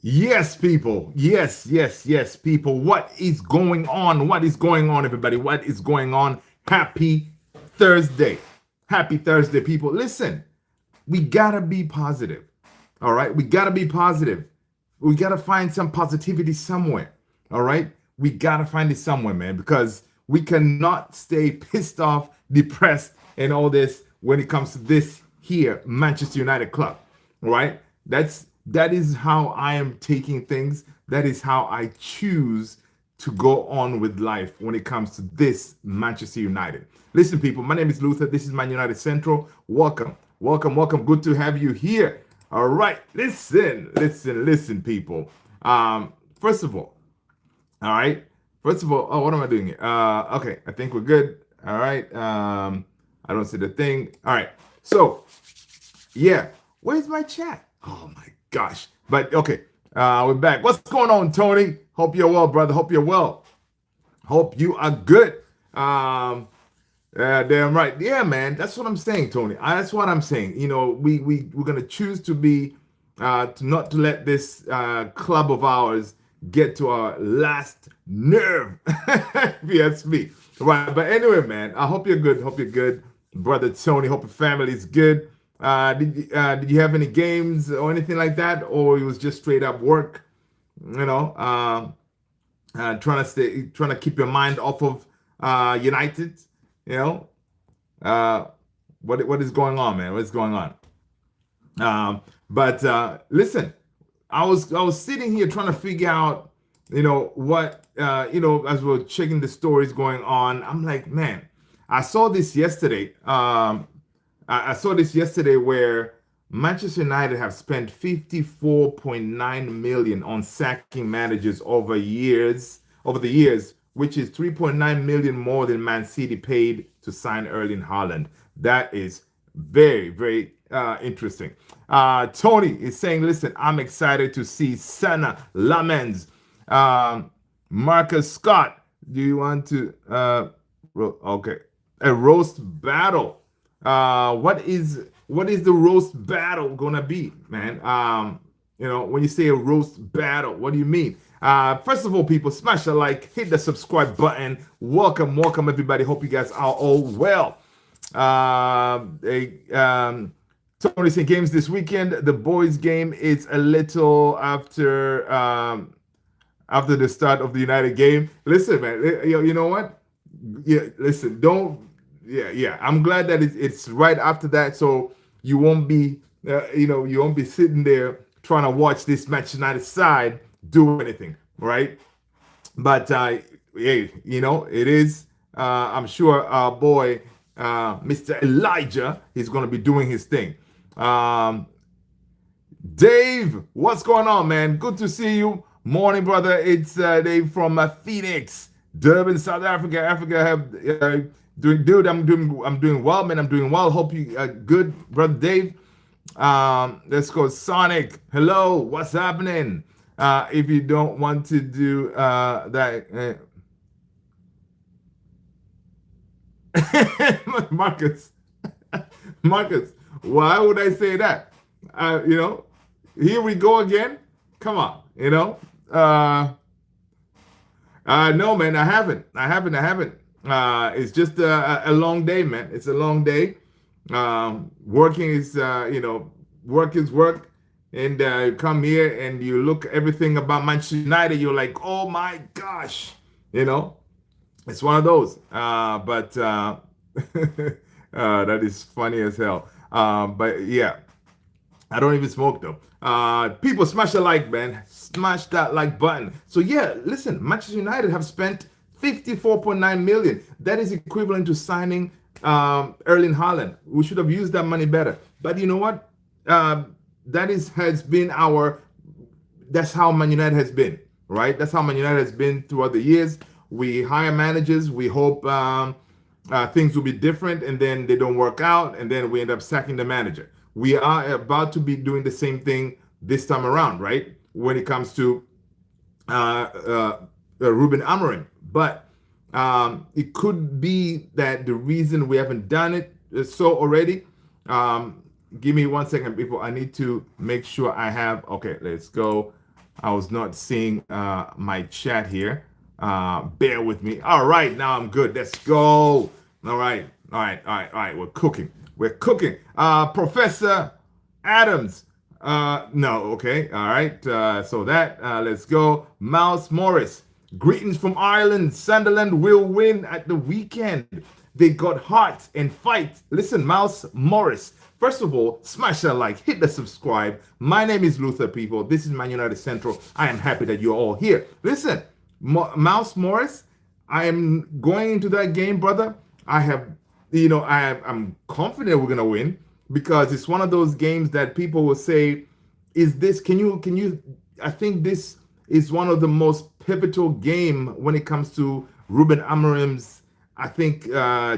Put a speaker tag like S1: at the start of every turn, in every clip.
S1: Yes, people. Yes, yes, yes, people. What is going on? What is going on, everybody? What is going on? Happy Thursday. Happy Thursday, people. Listen, we gotta be positive. All right. We gotta be positive. We gotta find some positivity somewhere. All right. We gotta find it somewhere, man, because we cannot stay pissed off, depressed, and all this when it comes to this here Manchester United club. All right. That is how I am taking things. That is how I choose to go on with life when it comes to this Manchester United. Listen, people, my name is Luther. This is Man United Central. Welcome, welcome, welcome. Good to have you here. All right, listen, people. First of all right. First of all, oh, what am I doing here? Okay, I think we're good. All right. I don't see the thing. All right. So, yeah, where's my chat? Oh my gosh. But okay, we're back. What's going on, Tony? Hope you're well, brother. Hope you're well. Hope you are good. Damn right. Yeah, man. That's what I'm saying, Tony. That's what I'm saying. We're gonna choose to be not to let this club of ours get to our last nerve. If you ask me. Right. But anyway, man, I hope you're good. Hope you're good, brother Tony. Hope your family's good. Did you have any games or anything like that, or it was just straight up work? You know, trying to keep your mind off of United. You know, uh, what is going on, man? What's going on? But listen, I was sitting here trying to figure out, what as we are checking the stories going on. I'm like, man, I saw this yesterday. I saw this yesterday where Manchester United have spent 54.9 million on sacking managers over the years, which is 3.9 million more than Man City paid to sign Erling Haaland. That is very, very interesting. Tony is saying, listen, I'm excited to see Sana Lamens, Marcus Scott. Do you want to? Okay, a roast battle. What is the roast battle gonna be, man? When you say a roast battle, what do you mean? First of all, people, smash the like, hit the subscribe button. Welcome, welcome, everybody. Hope you guys are all well. Tony saying games this weekend. The boys' game is a little after the start of the United game. Listen, man, you know what? Yeah, listen, don't. Yeah, yeah. I'm glad that it's right after that, so you won't be, you won't be sitting there trying to watch this Manchester United side do anything, right? But hey, it is. I'm sure our boy, Mr. Elijah, is going to be doing his thing. Um, Dave, what's going on, man? Good to see you. Morning, brother. It's Dave from Phoenix, Durban, South Africa. Africa have doing dude. I'm doing well, man. I'm doing well. Hope you good, brother Dave. Let's go, Sonic. Hello, what's happening? If you don't want to do that, Marcus, Marcus, why would I say that? Here we go again. Come on, no, man, I haven't. It's just a long day, man. It's a long day. Working is, work is work. And you come here and you look everything about Manchester United. You're like, oh my gosh, it's one of those. But that is funny as hell. But yeah, I don't even smoke though. People smash the like, man. Smash that like button. So yeah, listen, Manchester United have spent 54.9 million. That is equivalent to signing Erling Haaland. We should have used that money better. But you know what? Has been that's how Man United has been, right? That's how Man United has been throughout the years. We hire managers. We hope things will be different, and then they don't work out, and then we end up sacking the manager. We are about to be doing the same thing this time around, right? When it comes to Ruben Amorim. But it could be that the reason we haven't done it so already. Give me 1 second, people. I need to make sure I have. Okay, let's go. I was not seeing my chat here. Bear with me. All right, now I'm good. Let's go. All right, all right, all right, all right. We're cooking. We're cooking. Professor Adams. No, okay, all right. So that let's go. Mouse Morris. Greetings from Ireland. Sunderland will win at the weekend. They got heart and fight. Listen, Mouse Morris. First of all, smash that like, hit the subscribe. My name is Luther, people. This is Man United Central. I am happy that you're all here. Listen, Mouse Morris, I am going into that game, brother. I have, I'm confident we're gonna win because it's one of those games that people will say, "Is this? Can you?" I think this is one of the most pivotal game when it comes to Ruben Amorim's, I think,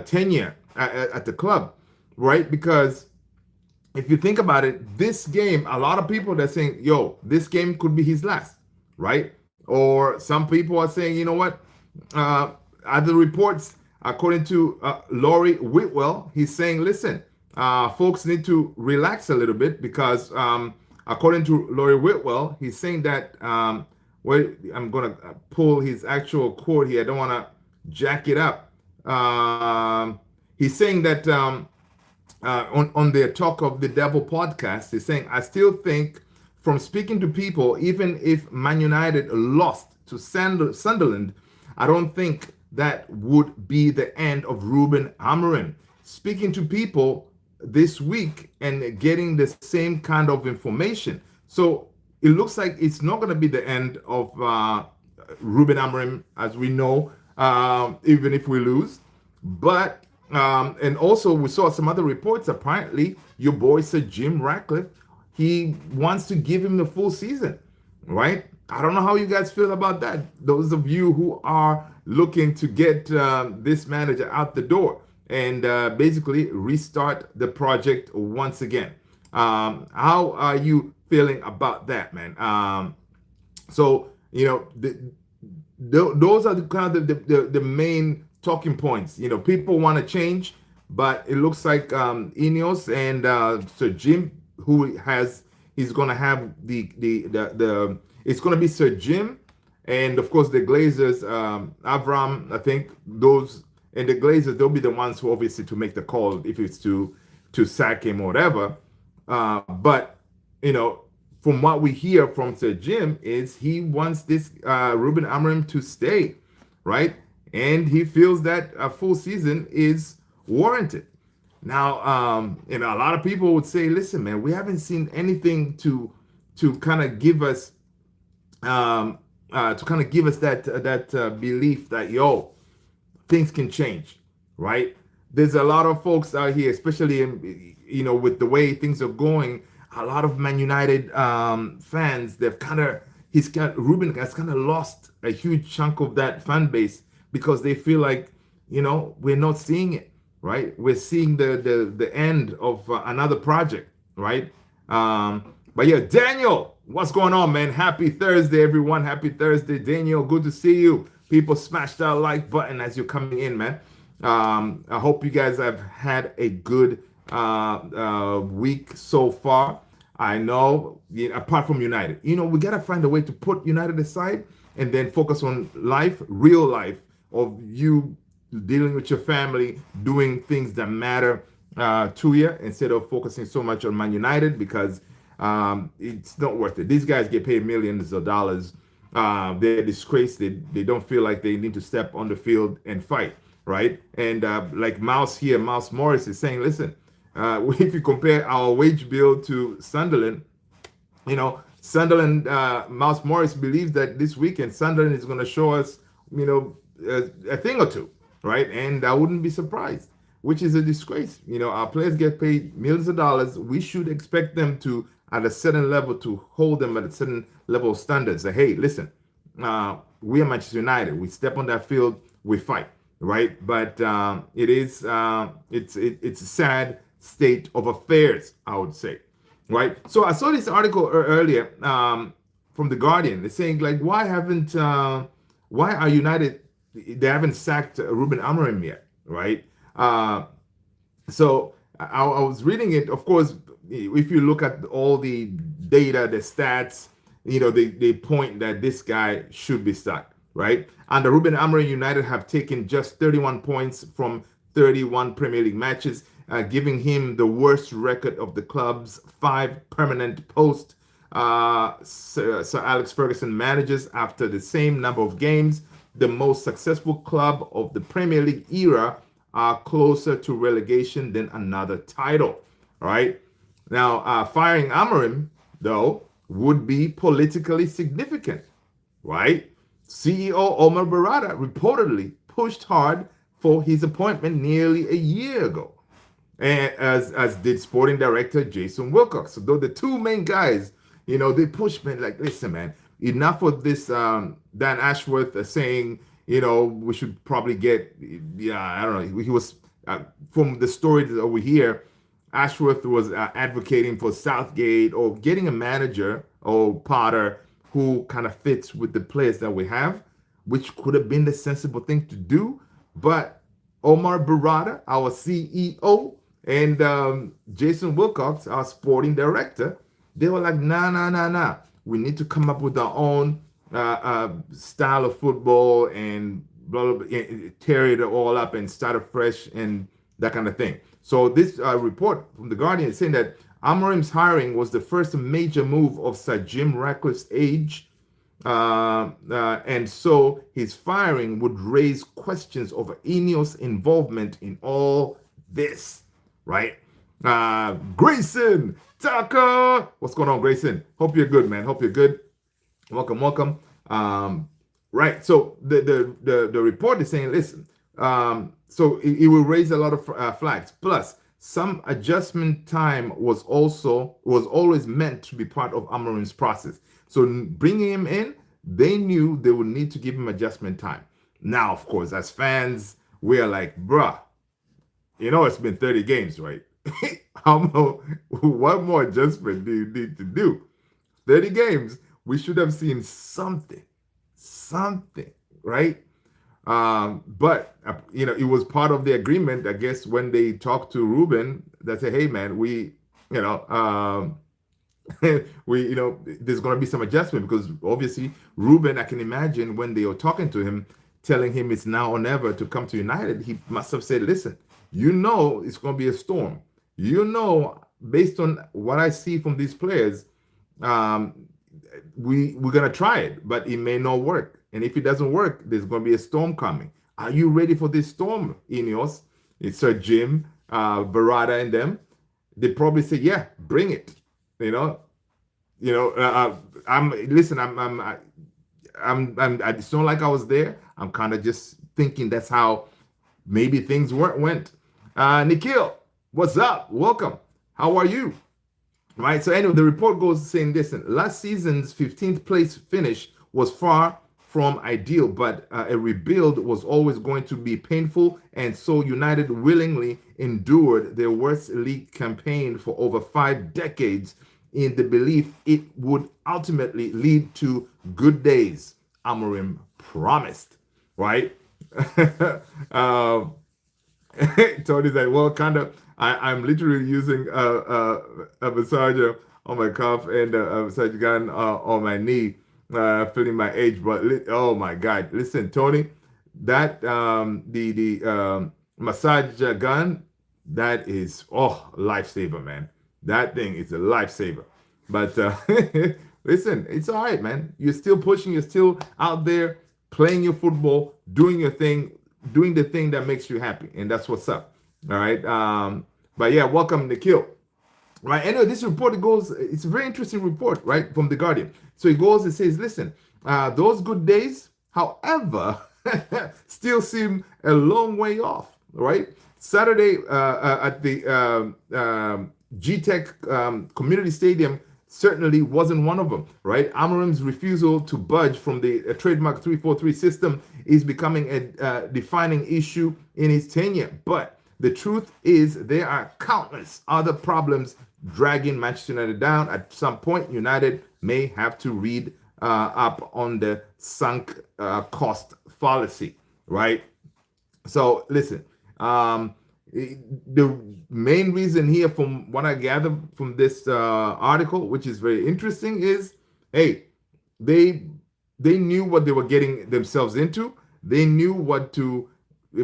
S1: tenure at the club, right? Because if you think about it, this game, a lot of people that are saying, yo, this game could be his last, right? Or some people are saying, you know what? Other reports, according to Laurie Whitwell, he's saying, listen, folks need to relax a little bit because, according to Laurie Whitwell, he's saying that, well, I'm going to pull his actual quote here. I don't want to jack it up. He's saying that. On their Talk of the Devil podcast, he's saying, I still think from speaking to people, even if Man United lost to Sunderland, I don't think that would be the end of Ruben Amorim. Speaking to people this week and getting the same kind of information. So it looks like it's not going to be the end of Ruben Amorim, as we know, even if we lose. But and also we saw some other reports. Apparently, your boy Sir Jim Ratcliffe, he wants to give him the full season, right? I don't know how you guys feel about that. Those of you who are looking to get this manager out the door and basically restart the project once again. How are you feeling about that, man? So those are the kind of the main talking points. People want to change, but it looks like Ineos and Sir Jim, he's going to have the it's going to be Sir Jim, and of course the Glazers, Avram, I think those, and the Glazers, they'll be the ones who obviously to make the call if it's to sack him or whatever. But from what we hear from Sir Jim is he wants this Ruben Amorim to stay, right? And he feels that a full season is warranted. Now, a lot of people would say, listen, man, we haven't seen anything to kind of give us that belief that, yo, things can change, right? There's a lot of folks out here, especially with the way things are going, a lot of Man United fans, Ruben has kind of lost a huge chunk of that fan base because they feel like, we're not seeing it, right? We're seeing the end of another project, right? But yeah, Daniel, what's going on, man? Happy Thursday, everyone. Happy Thursday, Daniel. Good to see you. People smash that like button as you're coming in, man. I hope you guys have had a good week so far. I know, apart from United, we got to find a way to put United aside and then focus on life, real life of you dealing with your family, doing things that matter to you instead of focusing so much on Man United because it's not worth it. These guys get paid millions of dollars. They're disgraced. They don't feel like they need to step on the field and fight, right? And like Mouse Morris is saying, listen, if you compare our wage bill to Sunderland, Sunderland, Mouse Morris believes that this weekend Sunderland is going to show us, a thing or two, right? And I wouldn't be surprised, which is a disgrace. Our players get paid millions of dollars. We should expect them to, at a certain level, to hold them at a certain level of standards. Say, hey, listen, we are Manchester United. We step on that field, we fight, right? But it's a sad state of affairs, I would say, right? So I saw this article earlier from the Guardian. They're saying like, why are United? They haven't sacked Ruben Amorim yet, right? So I was reading it. Of course, if you look at all the data, the stats, they point that this guy should be stuck, right? And the Ruben Amorim United have taken just 31 points from 31 Premier League matches, giving him the worst record of the club's 5 permanent post Sir Alex Ferguson manages after the same number of games. The most successful club of the Premier League era are closer to relegation than another title. All right. Now, firing Amorim, though, would be politically significant, right? CEO Omar Barada reportedly pushed hard for his appointment nearly a year ago, and as did sporting director Jason Wilcox. So though the two main guys, they pushed me like, listen, man, enough of this. Dan Ashworth saying, we should probably get, I don't know. He was from the story that over here. Ashworth was advocating for Southgate or getting a manager or Potter who kind of fits with the players that we have, which could have been the sensible thing to do. But Omar Barada, our CEO, and Jason Wilcox, our sporting director, they were like, nah. We need to come up with our own style of football and blah, blah, blah, tear it all up and start afresh and that kind of thing. So this report from The Guardian is saying that Amorim's hiring was the first major move of Sir Jim Ratcliffe's age, and so his firing would raise questions over Ineos' involvement in all this, right? Grayson Tucker, what's going on, Grayson? Hope you're good, man. Hope you're good. Welcome. Right. So the report is saying, listen. So it will raise a lot of flags. Plus, some adjustment time was always meant to be part of Amorim's process. So bringing him in, they knew they would need to give him adjustment time. Now, of course, as fans, we are like, bruh, it's been 30 games, right? What more adjustment do you need to do? 30 games, we should have seen something, right? But it was part of the agreement, I guess, when they talked to Ruben, that said, hey man, we, there's going to be some adjustment, because obviously Ruben, I can imagine when they were talking to him, telling him it's now or never to come to United, he must have said, listen, it's going to be a storm. Based on what I see from these players, we're going to try it, but it may not work. And if it doesn't work, there's going to be a storm coming. Are you ready for this storm, Ineos? It's Sir Jim, Barada, and them. They probably say, yeah, bring it. It's not like I was there. I'm kind of just thinking that's how maybe things went. Nikhil, what's up? Welcome. How are you? Right. So anyway, the report goes saying, listen, last season's 15th place finish was far from ideal, but a rebuild was always going to be painful, and so United willingly endured their worst league campaign for over 5 decades in the belief it would ultimately lead to good days. Amorim promised, right? Tony's like, well, kind of. I'm literally using a massager on my cuff and a massager gun on my knee, feeling my age. But oh my God, listen, Tony, that the massage gun, that is lifesaver, man. That thing is a lifesaver. But listen, it's all right, man. You're still pushing. You're still out there playing your football, doing your thing, doing the thing that makes you happy, and that's what's up. All right. But yeah, welcome, Nikhil. Right. Anyway, this report goes, it's a very interesting report, right, from The Guardian. So it goes and says, listen, those good days, however, still seem a long way off, right? Saturday at the GTech Community Stadium certainly wasn't one of them, right? Amorim's refusal to budge from the trademark 3-4-3 system is becoming a defining issue in his tenure. But the truth is there are countless other problems dragging Manchester United down. At some point, United may have to read up on the sunk cost fallacy, right? So listen, the main reason here, from what I gather from this article, which is very interesting, is, hey, they they knew what they were getting themselves into. They knew what to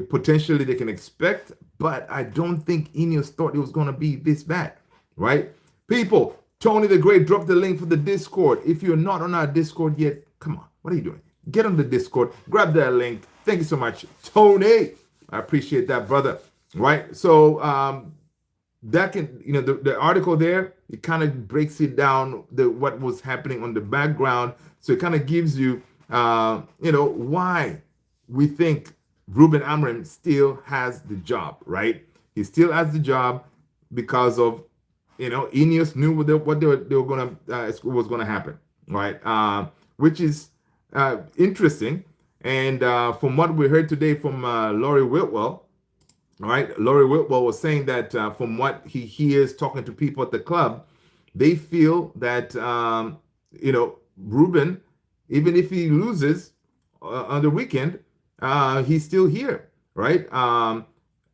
S1: potentially they can expect, but I don't think Ineos thought it was going to be this bad, right? People, Tony the Great dropped the link for the Discord. If you're not on our Discord yet, come on, what are you doing? Get on the Discord, grab that link. Thank you so much, Tony. I appreciate that, brother. Right? So that can, the article there, it kind of breaks it down, what was happening on the background. So it kind of gives you why we think Ruben Amorim still has the job, right? He still has the job because of Ineos knew what they were gonna was gonna happen, right? Which is interesting. And from what we heard today from Laurie Whitwell, all right, Laurie Whitwell was saying that from what he hears talking to people at the club, they feel that Ruben, even if he loses on the weekend, he's still here, right?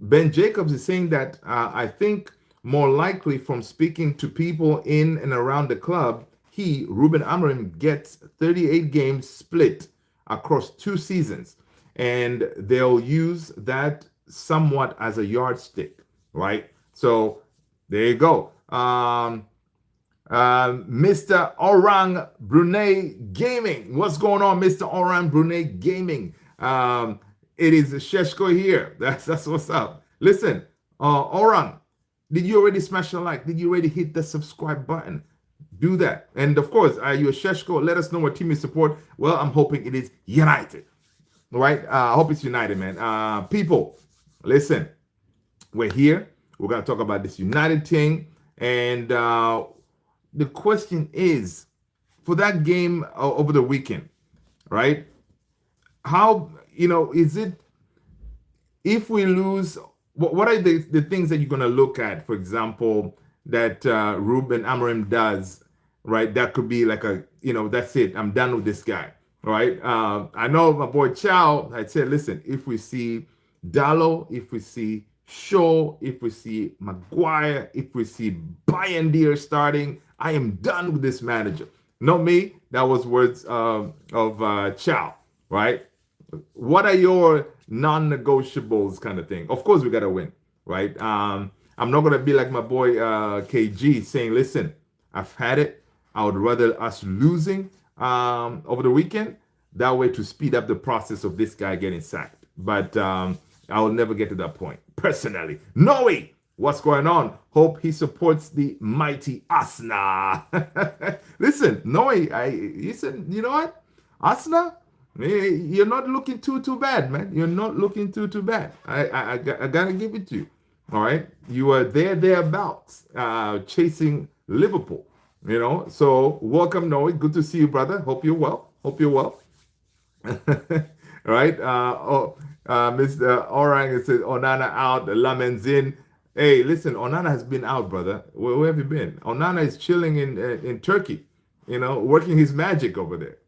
S1: Ben Jacobs is saying that I think more likely from speaking to people in and around the club, Ruben Amorim, gets 38 games split across 2 seasons, and they'll use that somewhat as a yardstick, right? So there you go. Mr. Orang Brunei Gaming. What's going on, Mr. Orang Brunei Gaming? It is Sheshko here. That's what's up. Listen, Orang, did you already smash the like? Did you already hit the subscribe button? Do that. And of course, are you a Sheshko? Let us know what team you support. Well, I'm hoping it is United. All right? I hope it's United, man. People, listen, we're here. We're going to talk about this United thing. And the question is, for that game over the weekend, right? How, is it, if we lose, what are the things that you're going to look at, for example, that Ruben Amorim does, right? That could be like that's it. I'm done with this guy, right? I know my boy Chow had said, listen, if we see Dallo, if we see Shaw, if we see Maguire, if we see Bayern starting, I am done with this manager. Not me. That was words of Chow, right? What are your non-negotiables kind of thing? Of course, we got to win, right? I'm not going to be like my boy KG saying, listen, I've had it. I would rather us losing over the weekend. That way to speed up the process of this guy getting sacked. But I will never get to that point, personally. Noe, what's going on? Hope he supports the mighty Arsenal. Listen, Noe, he said, you know what? Arsenal, you're not looking too bad, man. You're not looking too bad. I gotta give it to you. All right, you are thereabouts, chasing Liverpool. So welcome, Noe. Good to see you, brother. Hope you're well. All right. Mr. Orang says Onana out, Lamens in. Hey, listen, Onana has been out, brother. Where have you been? Onana is chilling in Turkey. Working his magic over there.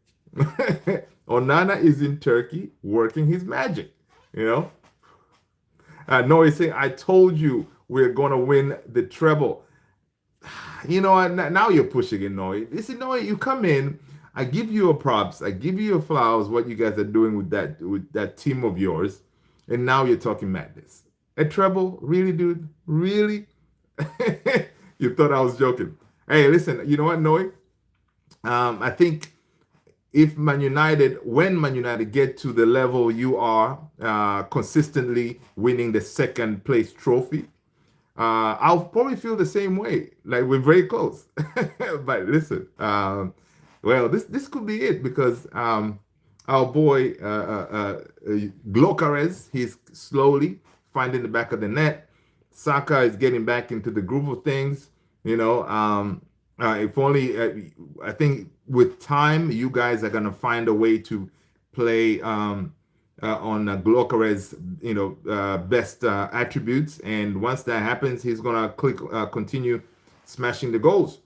S1: Onana is in Turkey working his magic, Noe is saying, I told you we're going to win the treble. Now you're pushing it, Noe. Listen, Noe, you come in, I give you your props, I give you your flowers, what you guys are doing with that team of yours, and now you're talking madness. A treble? Really, dude? Really? You thought I was joking. Hey, listen, you know what, Noe? I think if when Man United get to the level you are, consistently winning the second place trophy, I'll probably feel the same way. Like we're very close. But listen, well, this could be it because our boy Glocares, he's slowly finding the back of the net. Saka is getting back into the groove of things. If only I think with time you guys are gonna find a way to play on Glocares, best attributes, and once that happens, he's gonna continue smashing the goals.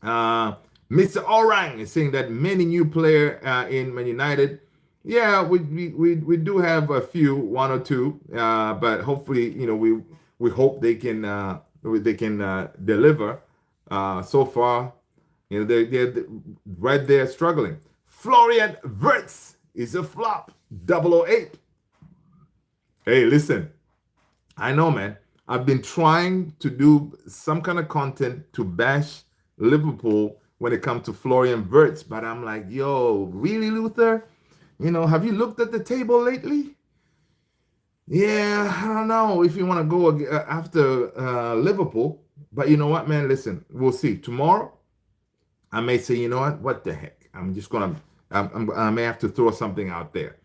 S1: Mr. Orang is saying that many new player in Man United. Yeah, we do have a few, one or two, but hopefully, we hope they can deliver. So far, they're right there struggling. Florian Wirtz is a flop. 008. Hey, listen. I know, man. I've been trying to do some kind of content to bash Liverpool when it comes to Florian Wirtz, but I'm like, yo, really, Luther? Have you looked at the table lately? Yeah, I don't know if you want to go after Liverpool, but you know what, man? Listen, we'll see. Tomorrow, I may say, you know what the heck? I may have to throw something out there.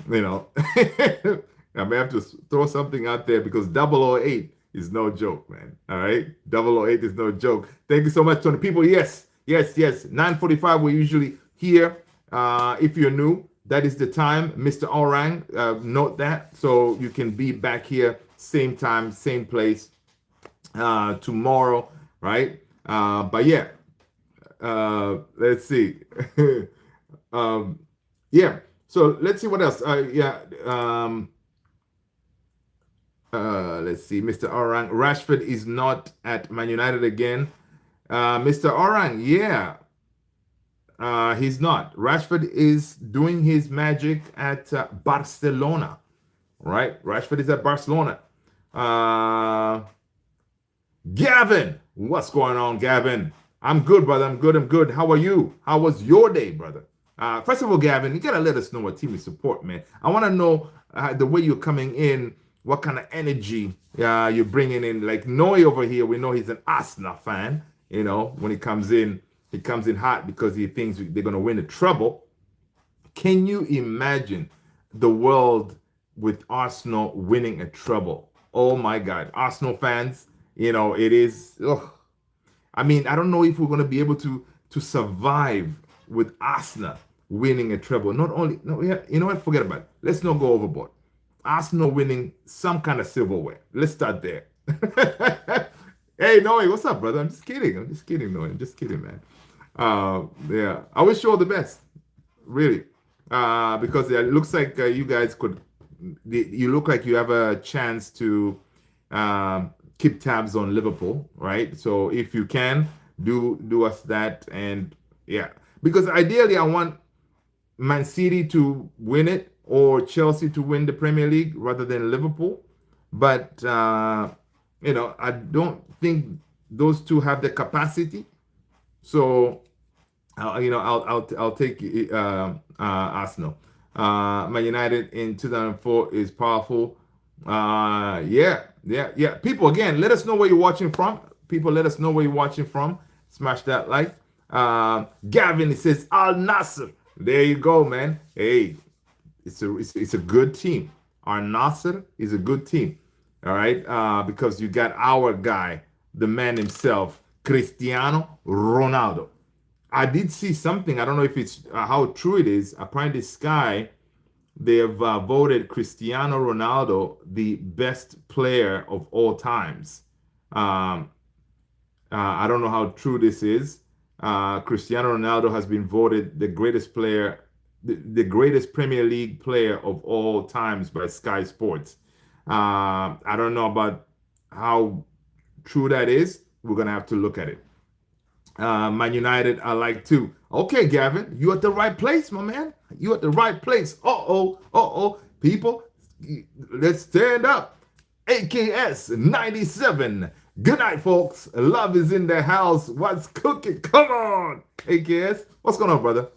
S1: I may have to throw something out there because 008 is no joke, man. All right, 008 is no joke. Thank you so much, Tony. People, yes. 9:45. We're usually here. If you're new, that is the time, Mr. Orang. Note that so you can be back here same time, same place tomorrow, right? But yeah, let's see. Yeah. So let's see what else. Let's see. Mr. Orang. Rashford is not at Man United again. Mr. Orang, yeah. He's not. Rashford is doing his magic at Barcelona, right? Rashford is at Barcelona. Gavin, what's going on, Gavin? I'm good, brother. I'm good. How are you? How was your day, brother? First of all, Gavin, you gotta let us know what team you support, man. I want to know the way you're coming in, what kind of energy you're bringing in. Like Noe over here, we know he's an Arsenal fan. When he comes in hot because he thinks they're gonna win the treble. Can you imagine the world with Arsenal winning a treble? Oh my God, Arsenal fans, it is. Ugh. I mean, I don't know if we're gonna be able to survive with Arsenal winning a treble. Not only, no, yeah, you know what? Forget about it. Let's not go overboard. Arsenal winning some kind of silverware. Let's start there. Hey, Noe, what's up, brother? I'm just kidding, Noe. I'm just kidding, man. Yeah, I wish you all the best, really, because it looks like you guys you look like you have a chance to keep tabs on Liverpool, right? So if you can, do us that, and yeah, because ideally I want Man City to win it or Chelsea to win the Premier League rather than Liverpool, but I don't think those two have the capacity. So, I'll take Arsenal. Man United in 2004 is powerful. Yeah. People, again, let us know where you're watching from. Smash that like. Gavin, he says Al Nasser. There you go, man. Hey, it's a good team. Al Nasser is a good team. All right, because you got our guy, the man himself, Cristiano Ronaldo. I did see something. I don't know if it's how true it is. Apparently, Sky, they have voted Cristiano Ronaldo the best player of all times. I don't know how true this is. Cristiano Ronaldo has been voted the greatest player, the greatest Premier League player of all times by Sky Sports. I don't know about how true that is. We're gonna have to look at it. Man United, I like too. Okay, Gavin, you at the right place, my man. You at the right place. People, let's stand up. AKS 97. Good night, folks. Love is in the house. What's cooking? Come on, AKS. What's going on, brother?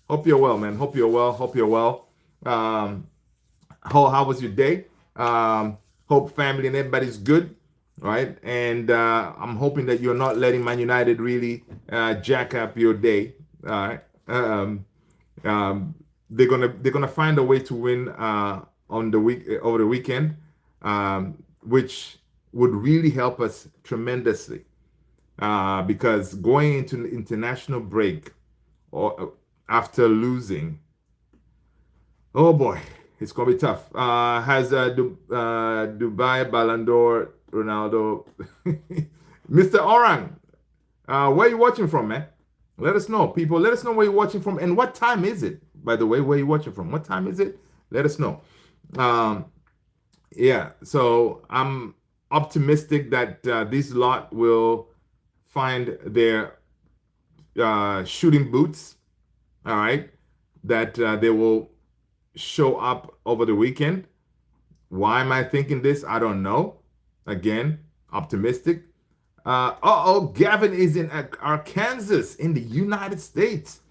S1: Hope you're well, man. Hope you're well. How was your day? Hope family and everybody's good, right? And I'm hoping that you're not letting Man United really jack up your day. All right. They're gonna find a way to win on the week over the weekend, which would really help us tremendously. Because going into international break or after losing, oh boy, it's gonna be tough. Has Dubai Ballon d'Or Ronaldo, Mr. Orang? Where are you watching from, man? Let us know, people. Let us know where you're watching from and what time is it. By the way, where you watching from? What time is it? Let us know. Yeah. So I'm optimistic that this lot will find their shooting boots all right, that they will show up over the weekend. Why am I thinking this? I don't know. Again, optimistic. Gavin is in Arkansas in the United States.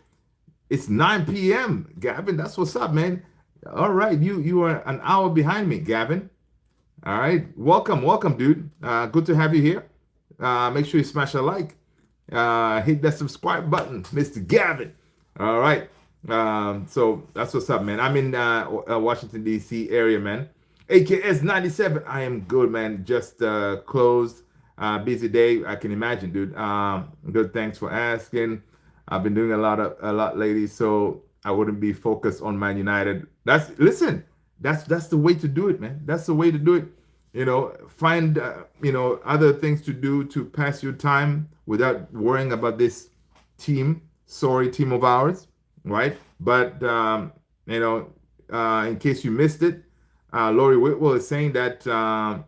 S1: It's 9 p.m. Gavin, that's what's up, man. All right, you are an hour behind me, Gavin. All right, welcome, dude. Good to have you here. Make sure you smash a like. Hit that subscribe button, Mr. Gavin. All right. So that's what's up, man. I'm in Washington D.C. area, man. AKS 97. I am good, man. Just closed. Busy day. I can imagine, dude. Good. Thanks for asking. I've been doing a lot lately, so I wouldn't be focused on Man United. Listen. That's the way to do it, man. That's the way to do it. Find other things to do to pass your time without worrying about this sorry team of ours, right? But in case you missed it, Laurie Whitwell is saying that um,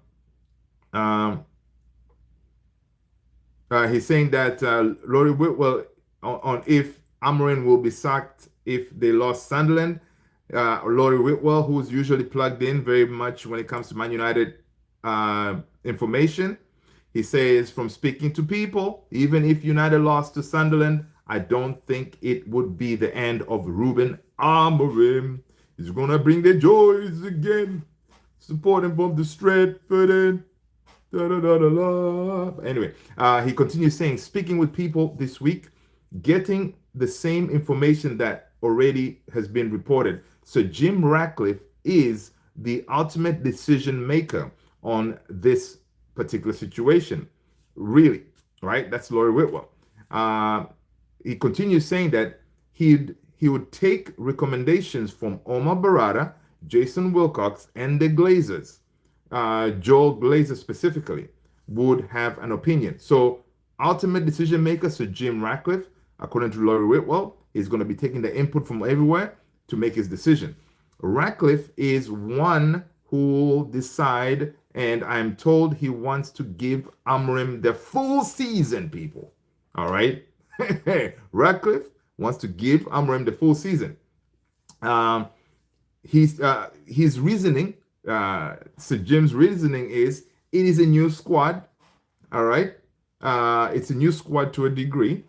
S1: he's saying that Laurie Whitwell on if Amorim will be sacked if they lost Sunderland. Laurie Whitwell, who's usually plugged in very much when it comes to Man United information, he says, from speaking to people, even if United lost to Sunderland, I don't think it would be the end of Ruben Amorim. He's gonna bring the joys again. Support him from the Stratford end. Da, da, da, da, da. Anyway, he continues saying, speaking with people this week, getting the same information that already has been reported. So Jim Ratcliffe is the ultimate decision maker on this particular situation. Really, right? That's Laurie Whitwell. He continues saying that he would take recommendations from Omar Barada, Jason Wilcox, and the Glazers. Joel Glazer specifically would have an opinion. So ultimate decision maker, so Jim Ratcliffe, according to Laurie Whitwell, is going to be taking the input from everywhere to make his decision. Ratcliffe is one who will decide, and I'm told he wants to give Amorim the full season, people. All right? Ratcliffe wants to give Amorim the full season. His reasoning, Sir Jim's reasoning is it is a new squad. All right? It's a new squad to a degree.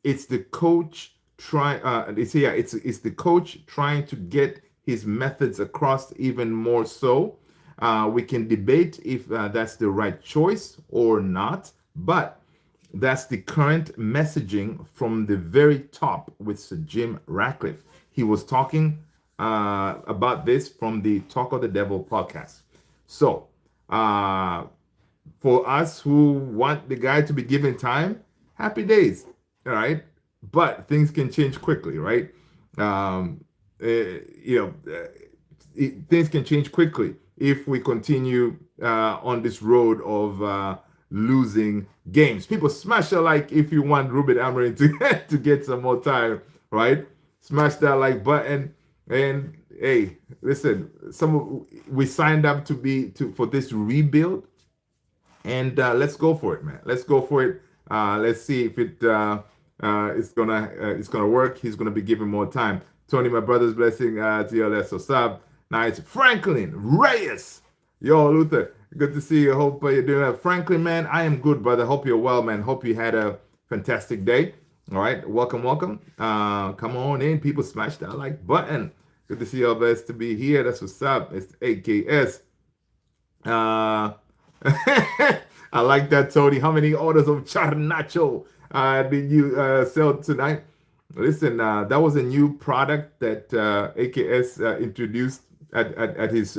S1: It's the coach it's the coach trying to get his methods across even more so. We can debate if that's the right choice or not, but that's the current messaging from the very top with Sir Jim Ratcliffe. He was talking about this from the Talk of the Devil podcast. So, for us who want the guy to be given time, happy days, all right? But things can change quickly, right? Things can change quickly if we continue on this road of losing games. People, smash a like if you want Ruben Amorim to get some more time, right? Smash that like button. And hey, listen, we signed up for this rebuild, and let's go for it, man. Let's go for it. Let's see if it's gonna work. He's gonna be given more time. Tony, my brother's blessing to your lesser sub. Nice. Franklin Reyes. Yo, Luther. Good to see you. Hope you're doing well. Franklin, man, I am good, brother. Hope you're well, man. Hope you had a fantastic day. All right. Welcome. Come on in. People, smash that like button. Good to see you all. Blessed to be here. That's what's up. It's AKS. I like that, Tony. How many orders of charnacho did you sell tonight? Listen, that was a new product that AKS introduced at his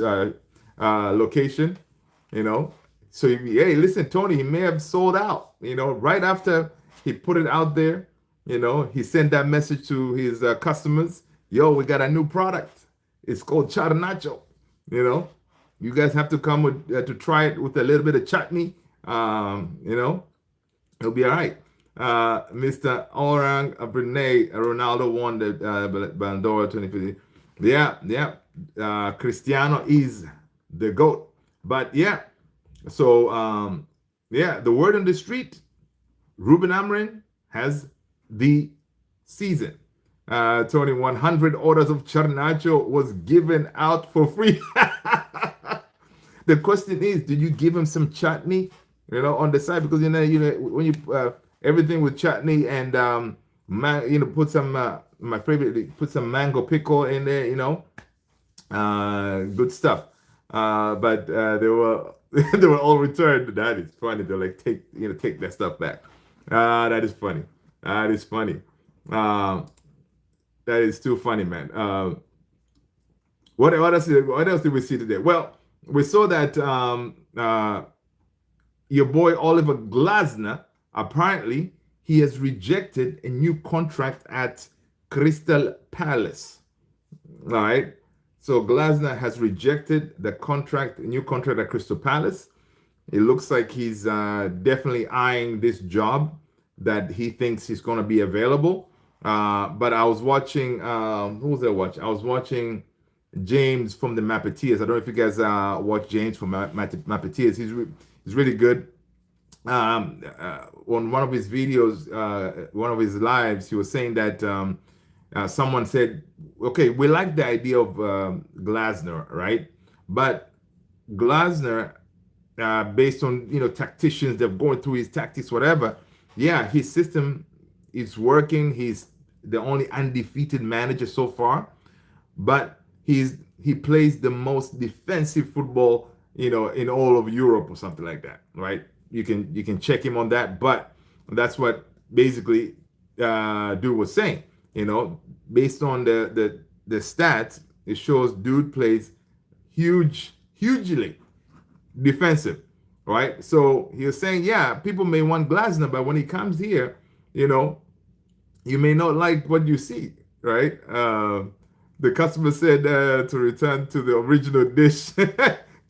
S1: location. So hey, listen, Tony, he may have sold out. Right after he put it out there, he sent that message to his customers. Yo, we got a new product. It's called charnacho. You guys have to come to try it with a little bit of chutney. It'll be all right. Mr. Orang Brunei, Ronaldo won the Ballon d'Or 2050. Yeah. Cristiano is the GOAT. But yeah, so the word on the street, Ruben Amorim has the season. Tony, 100 orders of Charnacho was given out for free. The question is, did you give him some chutney, on the side? Because when you everything with chutney and put some my favorite, put some mango pickle in there, good stuff. But they were they were all returned. That is funny. They're like, take that stuff back. That is funny. That is funny. Uh, that is too funny, man. What else did we see today? Well, we saw that your boy Oliver Glasner, apparently he has rejected a new contract at Crystal Palace. All right. So Glasner has rejected the contract, new contract at Crystal Palace. It looks like he's definitely eyeing this job that he thinks is going to be available. But I was watching, who was I watching? I was watching James from the Mappeteers. I don't know if you guys watch James from Mappeteers. He's really good. On one of his videos, one of his lives, he was saying that someone said, okay, we like the idea of Glasner, right? But Glasner, based on tacticians that have gone through his tactics, whatever, yeah, his system is working. He's the only undefeated manager so far, but he plays the most defensive football, in all of Europe or something like that, right? You can check him on that, but that's what basically dude was saying. Based on the stats, it shows dude plays hugely defensive, right? So he was saying, yeah, people may want Glasner, but when he comes here, you may not like what you see, right? The customer said to return to the original dish,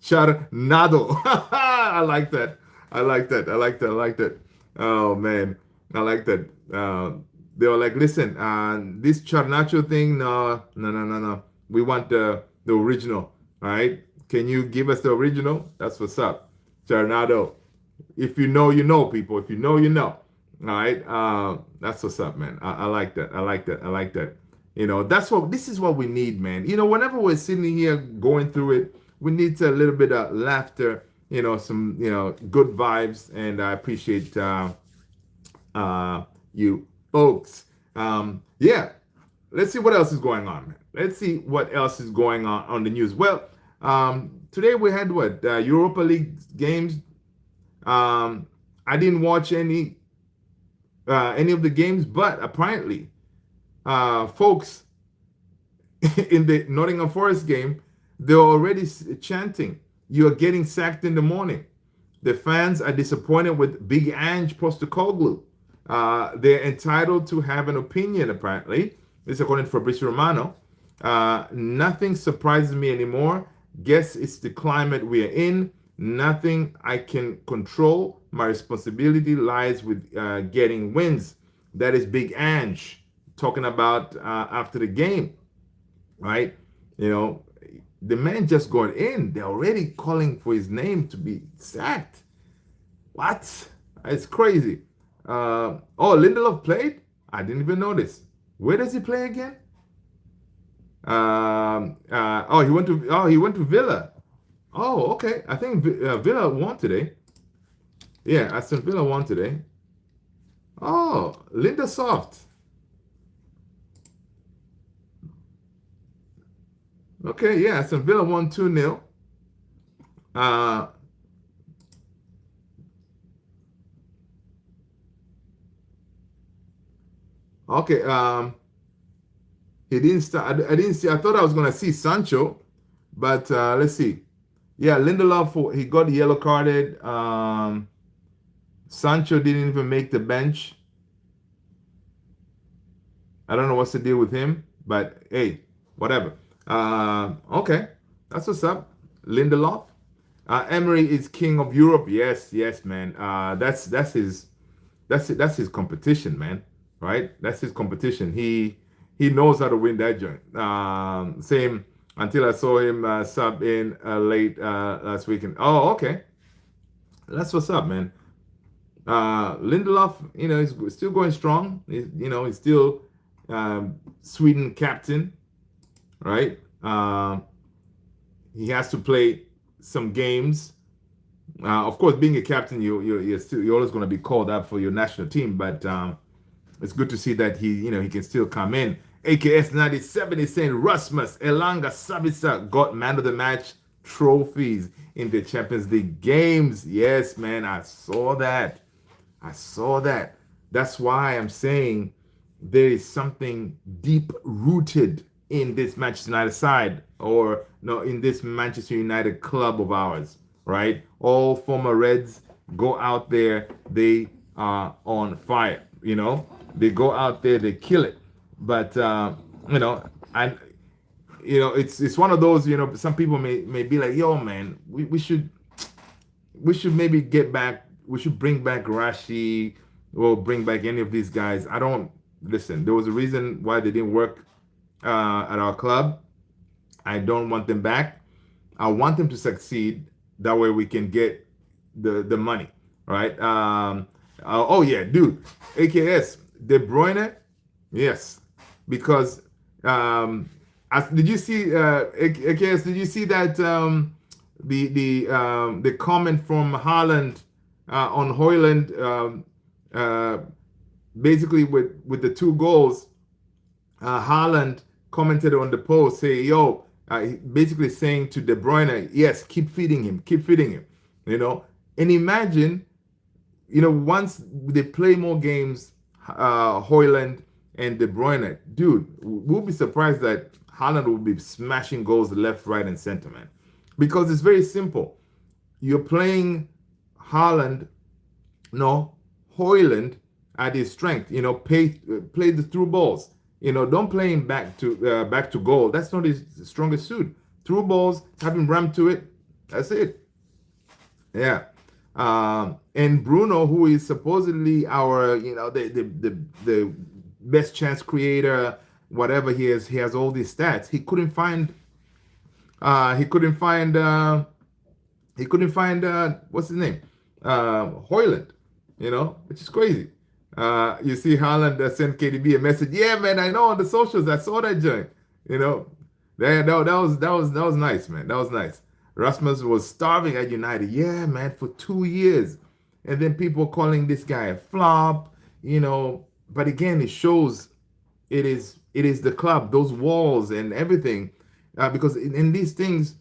S1: charnado. I like that. I like that. I like that. I like that. Oh man, I like that. They were like, listen, this charnacho thing, no. We want the original. All right. Can you give us the original? That's what's up. Charnado. If you know, you know, people. If you know, you know. All right. That's what's up, man. I like that. I like that. I like that. This is what we need, man. Whenever we're sitting here going through it, we need a little bit of laughter, some, good vibes. And I appreciate you folks. Yeah. Let's see what else is going on, man. Let's see what else is going on the news. Well, today we had Europa League games. I didn't watch any of the games, but apparently, folks in the Nottingham Forest game, they're already chanting, "You're getting sacked in the morning." The fans are disappointed with Big Ange Postecoglou. They're entitled to have an opinion, apparently. This is according to Fabrizio Romano. Nothing surprises me anymore. Guess it's the climate we are in. Nothing I can control. My responsibility lies with getting wins. That is Big Ange talking about after the game, right? The man just got in. They're already calling for his name to be sacked. What? It's crazy. Lindelof played? I didn't even notice. Where does he play again? He went to Villa. Oh, okay. I think Villa won today. Yeah, Aston Villa won today. Oh, Linda Soft. Okay, yeah, Aston Villa won 2-0. Okay, he didn't start. I didn't see. I thought I was gonna see Sancho, but let's see. Yeah, Lindelof, he got yellow carded. Sancho didn't even make the bench. I don't know what's the deal with him, but hey, whatever. Okay, that's what's up. Lindelof. Emery is king of Europe. Yes, man. That's his competition, man. Right? That's his competition. He knows how to win that joint. Same until I saw him sub in late last weekend. Oh, okay. That's what's up, man. Lindelof, he's still going strong. He's still Sweden captain, right? He has to play some games. Of course, being a captain, you're always going to be called up for your national team. But it's good to see that he can still come in. AKS 97 is saying Rasmus Elanga Sabitzer got man of the match trophies in the Champions League games. Yes, man, I saw that. I saw that. That's why I'm saying there is something deep rooted in this Manchester United side, or no, in this Manchester United club of ours, right? All former Reds go out there, they are on fire, They go out there, they kill it. But and it's one of those, some people may be like, yo, man, we should maybe get back. We should bring back Rashi or bring back any of these guys. I don't listen. There was a reason why they didn't work at our club. I don't want them back. I want them to succeed. That way we can get the money, right? Oh yeah, dude. AKS De Bruyne, yes, because did you see AKS? Did you see that? The comment from Haaland on Hoyland, basically with the two goals, Haaland commented on the post, say, "Yo," basically saying to De Bruyne, "Yes, keep feeding him, keep feeding him." And imagine, once they play more games, Hoyland and De Bruyne, dude, we'll be surprised that Haaland will be smashing goals left, right, and center, man. Because it's very simple. You're playing Haaland, no, Hoyland at his strength. Play the through balls. Don't play him back to goal. That's not his strongest suit. Through balls, have him ram to it. That's it. Yeah. And Bruno, who is supposedly our, the best chance creator, whatever he has all these stats. He couldn't find what's his name? Hoyland, which is crazy. You see Haaland sent KDB a message. Yeah, man, I know on the socials. I saw that joint. That was nice, man. That was nice. Rasmus was starving at United. Yeah, man, for 2 years. And then people calling this guy a flop, But again, it shows it is the club, those walls and everything. Because in these things,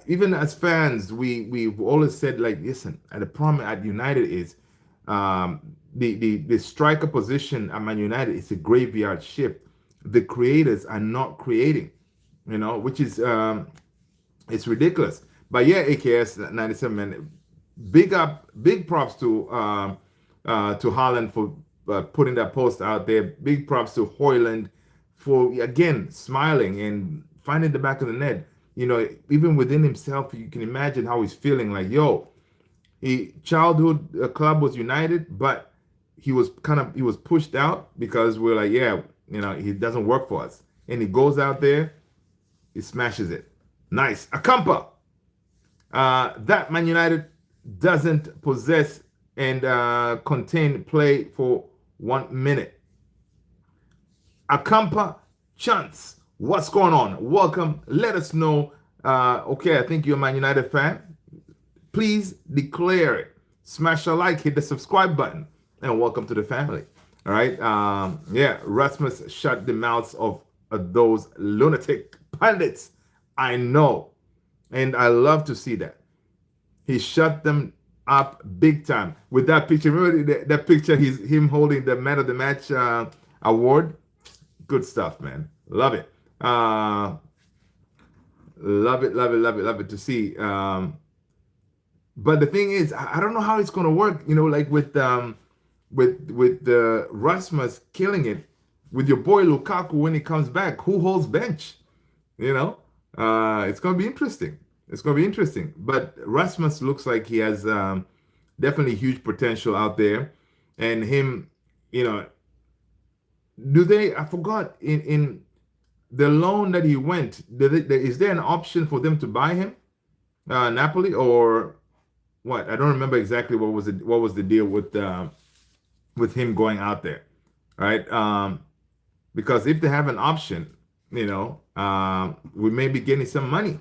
S1: even as fans, we've always said, like, listen, the problem at United is the striker position at Man United is a graveyard shift. The creators are not creating, which is it's ridiculous. But yeah, AKS 97, man, big props to Haaland for putting that post out there. Big props to Hoyland for again smiling and finding the back of the net. Even within himself, you can imagine how he's feeling. Like, yo, childhood club was United, but he was pushed out because we're like, yeah, he doesn't work for us, and he goes out there, he smashes it. Nice, Akampa. That Man United doesn't possess and contain play for 1 minute. Akampa Chance, what's going on? Welcome. Let us know. Okay, I think you're a Man United fan. Please declare it. Smash a like, hit the subscribe button, and welcome to the family. All right. Yeah, Rasmus shut the mouths of those lunatic pundits. I know, and I love to see that. He shut them up big time with that picture. Remember that picture? Him holding the man of the match award. Good stuff, man. Love it. Love it to see. But the thing is, I don't know how it's gonna work. Like with the Rasmus killing it, with your boy Lukaku when he comes back. Who holds bench? It's gonna be interesting. It's gonna be interesting. But Rasmus looks like he has definitely huge potential out there, and him, do they? I forgot in the loan that he went. Is there an option for them to buy him, Napoli, or what? I don't remember exactly what was the deal with him going out there, right? because if they have an option, we may be getting some money,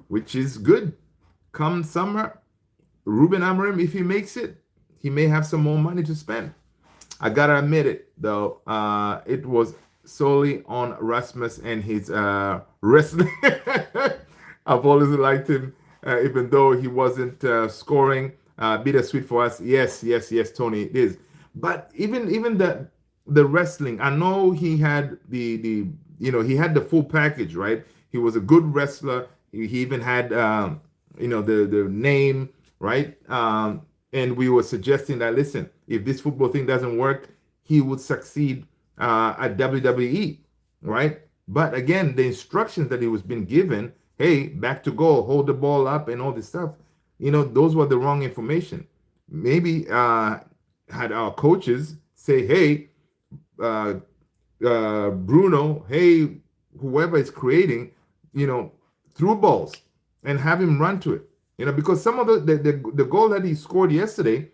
S1: which is good. Come summer, Ruben Amorim, if he makes it, he may have some more money to spend. I gotta admit it though, it was solely on Rasmus and his wrestling. I've always liked him, even though he wasn't scoring. Bittersweet for us. Yes, yes, yes, Tony, it is. But even the wrestling, I know he had he had the full package, right? He was a good wrestler. He even had the name, right? And we were suggesting that, listen, if this football thing doesn't work, he would succeed at WWE, right? But again, the instructions that he was being given, hey, back to goal, hold the ball up, and all this stuff, those were the wrong information. Maybe had our coaches say, hey, Bruno, hey, whoever is creating, through balls and have him run to it. Because some of the goal that he scored yesterday,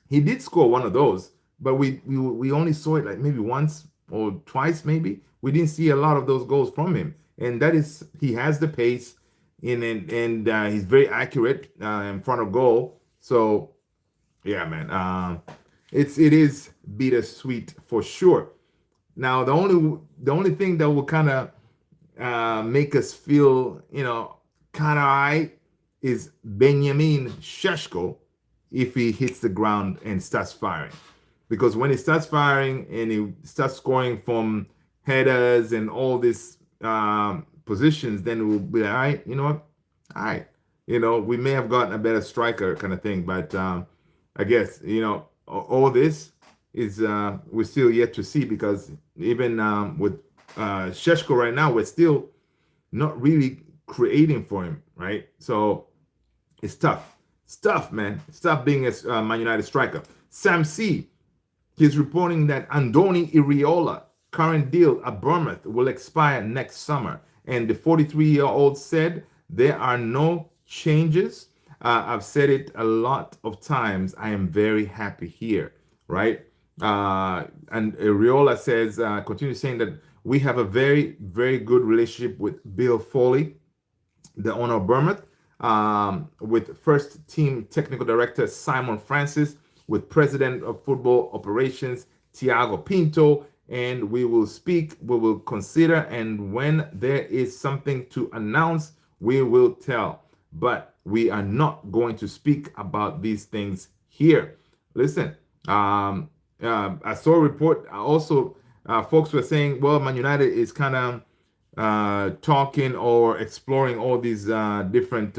S1: he did score one of those, but we only saw it like maybe once or twice, maybe. We didn't see a lot of those goals from him, and that is he has the pace, and he's very accurate in front of goal. So yeah, man, it is bittersweet for sure. Now the only thing that will kind of make us feel kind of right is Benjamin Sheshko if he hits the ground and starts firing. Because when he starts firing and he starts scoring from headers and all these positions, then we'll be like, all right, you know what? All right. We may have gotten a better striker kind of thing. But I guess, all this is we're still yet to see, because even with Sheshko right now, we're still not really creating for him, right? So it's tough. It's tough, man. It's tough being a Man United striker. Sam C, he's reporting that Andoni Iraola current deal at Bournemouth will expire next summer. And the 43-year-old said there are no changes. I've said it a lot of times. I am very happy here, right? And Iraola says, continue saying that we have a very, very good relationship with Bill Foley, the owner of Bournemouth, with first team technical director Simon Francis, with president of football operations Tiago Pinto, and we will consider, and when there is something to announce, we will tell. But we are not going to speak about these things here. Listen, I saw a report also, folks were saying, well, Man United is kind of talking or exploring all these different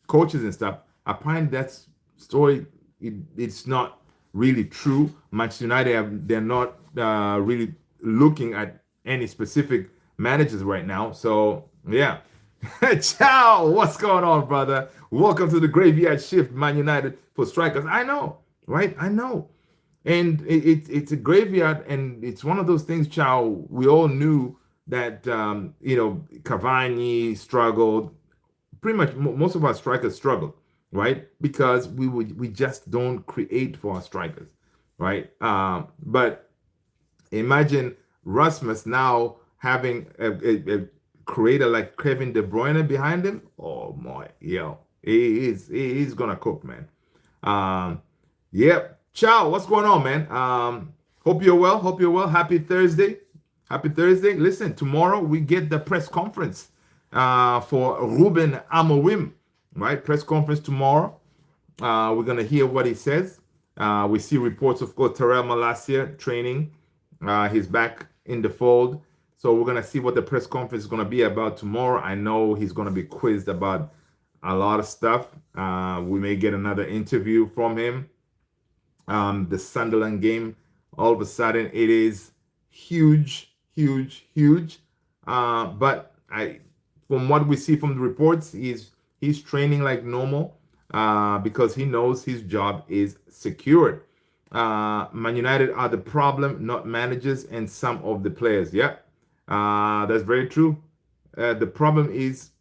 S1: coaches and stuff. I find that story, it's not really true. Manchester United, they're not really looking at any specific managers right now. So yeah. Ciao, what's going on, brother? Welcome to the graveyard shift, Man United for strikers. I know, right? I know. And it's a graveyard, and it's one of those things, Chow. We all knew that Cavani struggled. Pretty much most of our strikers struggled, right? Because we just don't create for our strikers, right? But imagine Rasmus now having a creator like Kevin De Bruyne behind him. Oh my, he's gonna cook, man. Yep. Ciao, what's going on, man? Hope you're well. Hope you're well. Happy Thursday. Happy Thursday. Listen, tomorrow we get the press conference for Ruben Amorim, right? Press conference tomorrow. We're gonna hear what he says. We see reports, of course, Terrell Malacia training. He's back in the fold. So we're gonna see what the press conference is gonna be about tomorrow. I know he's gonna be quizzed about a lot of stuff. We may get another interview from him. The Sunderland game, all of a sudden, it is huge, huge, huge. But from what we see from the reports, he's training like normal because he knows his job is secured. Man United are the problem, not managers and some of the players. Yep. That's very true. The problem is,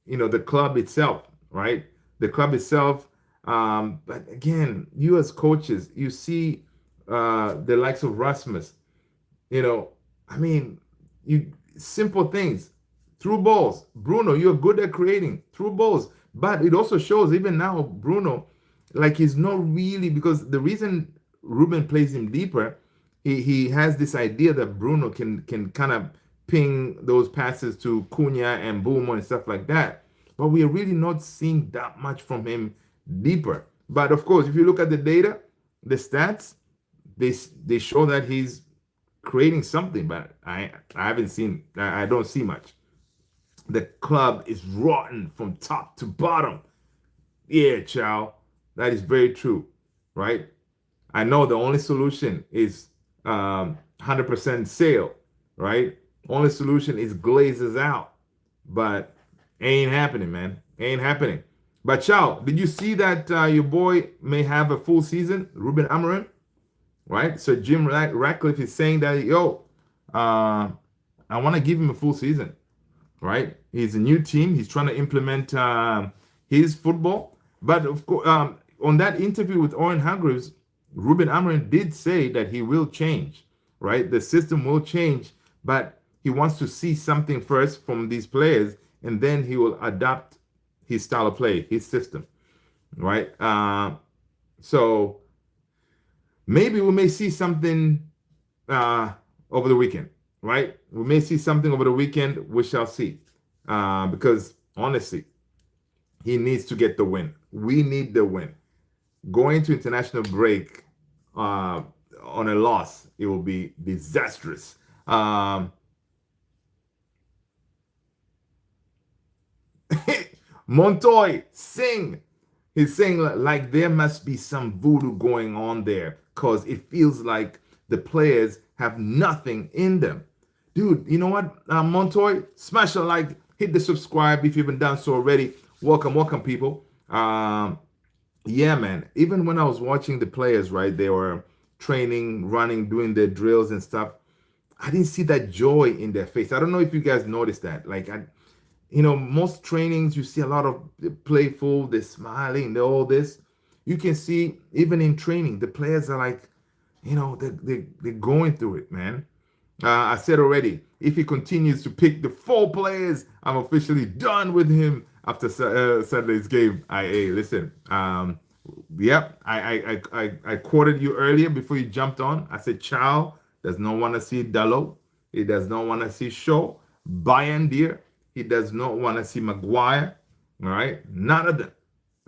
S1: the club itself, right? The club itself. But again, you as coaches, you see the likes of Rasmus, I mean, you simple things, through balls. Bruno, you're good at creating through balls, but it also shows even now Bruno, like he's not really because the reason Ruben plays him deeper, he has this idea that Bruno can kind of ping those passes to Cunha and Boomo and stuff like that. But we are really not seeing that much from him deeper. But of course, if you look at the data, the stats, they show that he's creating something, but I haven't seen I don't see much. The club is rotten from top to bottom. Yeah, chow. That is very true, right? I know the only solution is 100% sale, right? Only solution is glazes out, but ain't happening, man. Ain't happening. But chow, did you see that your boy may have a full season, Ruben Amorim? Right? So Jim Ratcliffe is saying that, yo, I want to give him a full season, right? He's a new team. He's trying to implement his football. But of course, on that interview with Owen Hargreaves, Ruben Amorim did say that he will change, right? The system will change, but he wants to see something first from these players, and then he will adapt his style of play, his system, right? So maybe we may see something over the weekend, right? We may see something over the weekend. We shall see. Because honestly, he needs to get the win. We need the win. Going to international break on a loss, it will be disastrous. Montoy, sing. He's saying like there must be some voodoo going on there because it feels like the players have nothing in them. Dude, you know what, Montoy? Smash a like, hit the subscribe if you haven't done so already. Welcome, people. Yeah, man. Even when I was watching the players, right, they were training, running, doing their drills and stuff. I didn't see that joy in their face. I don't know if you guys noticed that. Like, most trainings you see a lot of playful, they're smiling, they're all this. You can see even in training, the players are like, they're going through it, man. I said already, if he continues to pick the 4 players, I'm officially done with him after Saturday's game. Hey, listen, yep, I quoted you earlier before you jumped on. I said, Chow does not want to see Dallo. He does not want to see Shaw. Bayern Deer. He does not want to see Maguire. All right, none of them.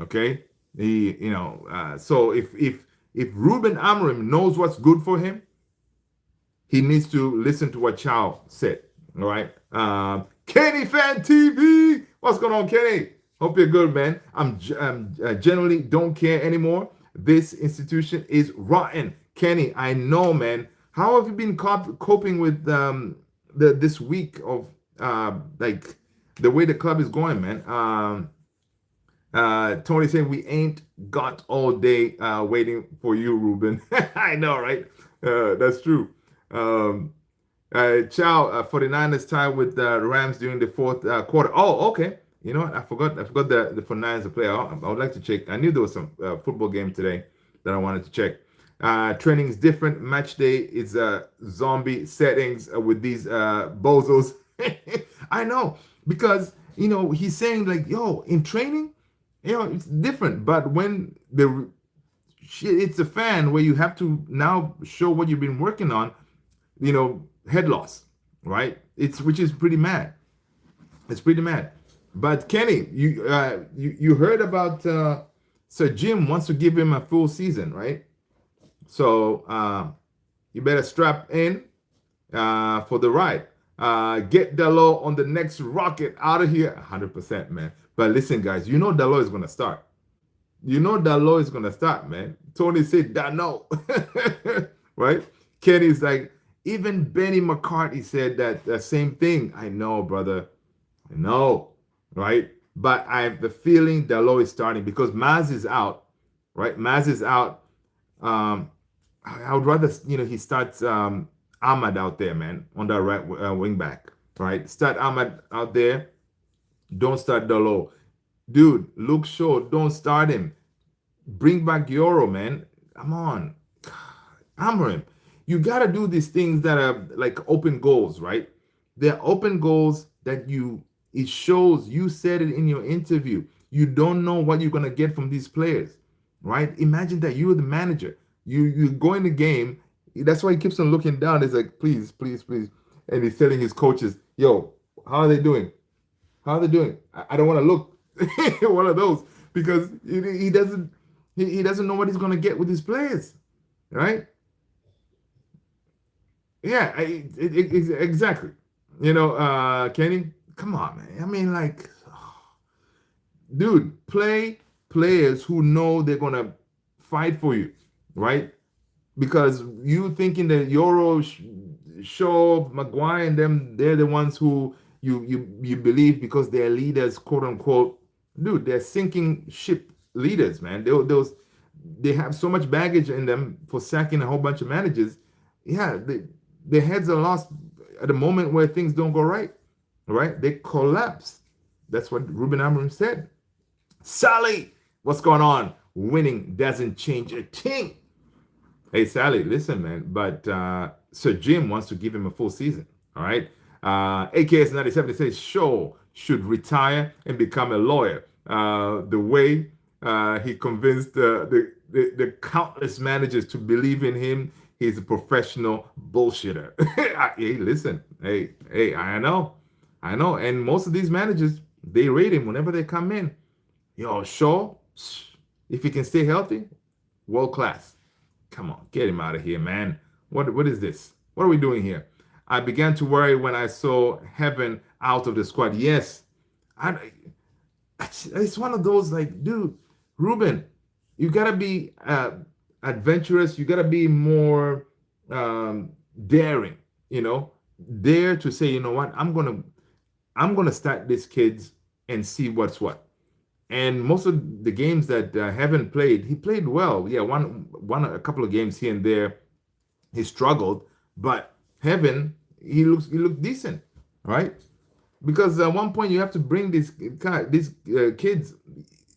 S1: Okay, so if Ruben Amorim knows what's good for him, he needs to listen to what Chow said. All right. Kenny Fan TV. What's going on, Kenny? Hope you're good, man. I'm generally don't care anymore. This institution is rotten. Kenny, I know, man. How have you been coping with this week of like the way the club is going, man? Tony saying we ain't got all day waiting for you, Ruben. I know, right? That's true. Chow, 49ers tied with the Rams during the fourth quarter. Oh, okay. You know what? I forgot the 49ers to play. I would like to check. I knew there was some football game today that I wanted to check. Training is different. Match day is zombie settings with these bozos. I know, because he's saying like, yo, in training, it's different. But when it's a fan where you have to now show what you've been working on, head loss, right? Which is pretty mad. It's pretty mad. But Kenny, you heard about Sir Jim wants to give him a full season, right? So you better strap in for the ride. Get Dalot on the next rocket out of here, 100%, man. But listen, guys, Dalot is gonna start. Dalot is gonna start, man. Tony said Dano, right? Kenny's like, even Benny McCarthy said that the same thing. I know, brother. I know, right? But I have the feeling Dalot is starting because Maz is out, right? Maz is out. I would rather, he starts Ahmad out there, man, on that right wing back, right? Start Ahmad out there. Don't start Dalot. Dude, Luke Shaw, don't start him. Bring back Euro, man. Come on. Amorim. You got to do these things that are like open goals, right? They're open goals that it shows you said it in your interview. You don't know what you're going to get from these players, right? Imagine that you're the manager. You go in the game. That's why he keeps on looking down. He's like, please, please, please. And he's telling his coaches, yo, how are they doing? How are they doing? I don't want to look one of those because he doesn't know what he's going to get with his players, right? Yeah, exactly. Kenny, come on, man. I mean, like, dude, play players who know they're gonna fight for you, right? Because you thinking that Euro, Shaw, Maguire, and them, they're the ones who you believe because they're leaders, quote unquote. Dude, they're sinking ship leaders, man. They have so much baggage in them for sacking a whole bunch of managers. Yeah, their heads are lost at the moment where things don't go right. Right? They collapse. That's what Ruben Amorim said. Sally, what's going on? Winning doesn't change a thing. Hey, Sally, listen, man, but Sir Jim wants to give him a full season. All right. AKS 97 says Shaw should retire and become a lawyer. The way he convinced the countless managers to believe in him, he's a professional bullshitter. Hey, listen. Hey, I know. And most of these managers, they rate him whenever they come in. Yo, Shaw, if he can stay healthy, world class. Come on, get him out of here, man. What is this? What are we doing here? I began to worry when I saw Heaven out of the squad. Yes, it's one of those like, dude, Ruben, you gotta be adventurous. You gotta be more daring. Dare to say, you know what, I'm gonna start these kids and see what's what. And most of the games that Heaven played, he played well. Yeah, one a couple of games here and there, he struggled, but Heaven, he looked decent, right? Because at one point you have to bring these kids.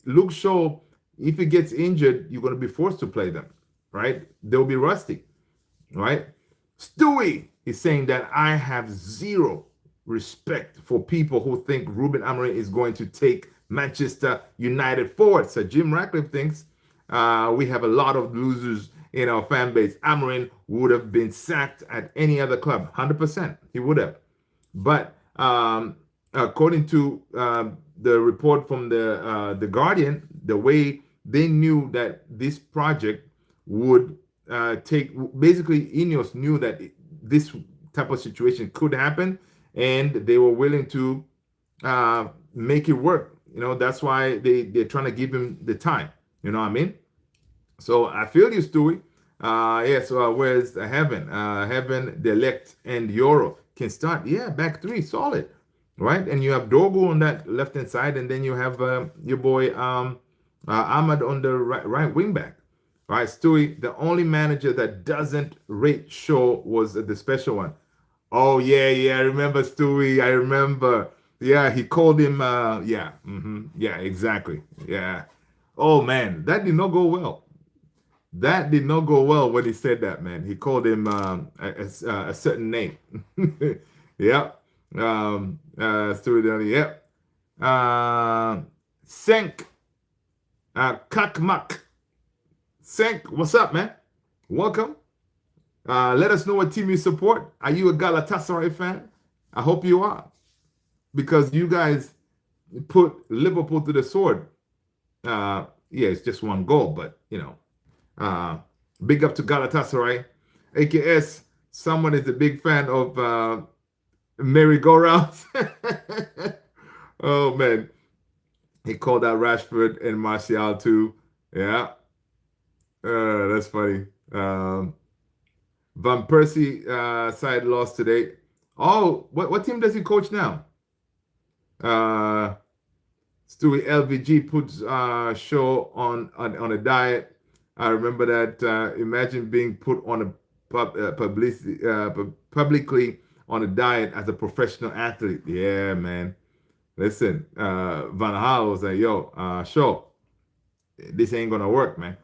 S1: Luke Shaw, if he gets injured, you're going to be forced to play them, right? They'll be rusty, right? Stewie is saying that I have zero respect for people who think Ruben Amorim is going to take Manchester United forward. So Jim Ratcliffe thinks we have a lot of losers in our fan base. Amorim would have been sacked at any other club, 100%. He would have. But according to the report from the Guardian, the way they knew that this project would basically Ineos knew that this type of situation could happen, and they were willing to make it work. That's why they're trying to give him the time. You know what I mean? So I feel you, Stewie. So where's Heaven? Heaven, the elect, and Euro can start. Yeah, back three, solid, right? And you have Dogo on that left hand side, and then you have your boy Ahmad on the right wing back. All right, Stewie, the only manager that doesn't rate Shaw was the special one. Oh yeah, I remember Stewie. I remember. Yeah, he called him. Yeah, exactly. Yeah. Oh man, that did not go well. That did not go well when he said that, man. He called him a certain name. Yep. Stewie Downey. Yep. Senk. Kakmak. Senk, what's up, man? Welcome. Let us know what team you support. Are you a Galatasaray fan? I hope you are, because you guys put Liverpool to the sword. Yeah, it's just one goal, but big up to Galatasaray. AKS, someone is a big fan of merry-go-rounds. Oh man, he called out Rashford and Martial too. Yeah, that's funny. Van Persie side lost today. Oh, what team does he coach now? Stewie LVG puts Shaw on a diet. I remember that. Imagine being put on a publicly on a diet as a professional athlete. Yeah, man. Listen, Van Gaal was like, "Yo, Shaw, this ain't gonna work, man."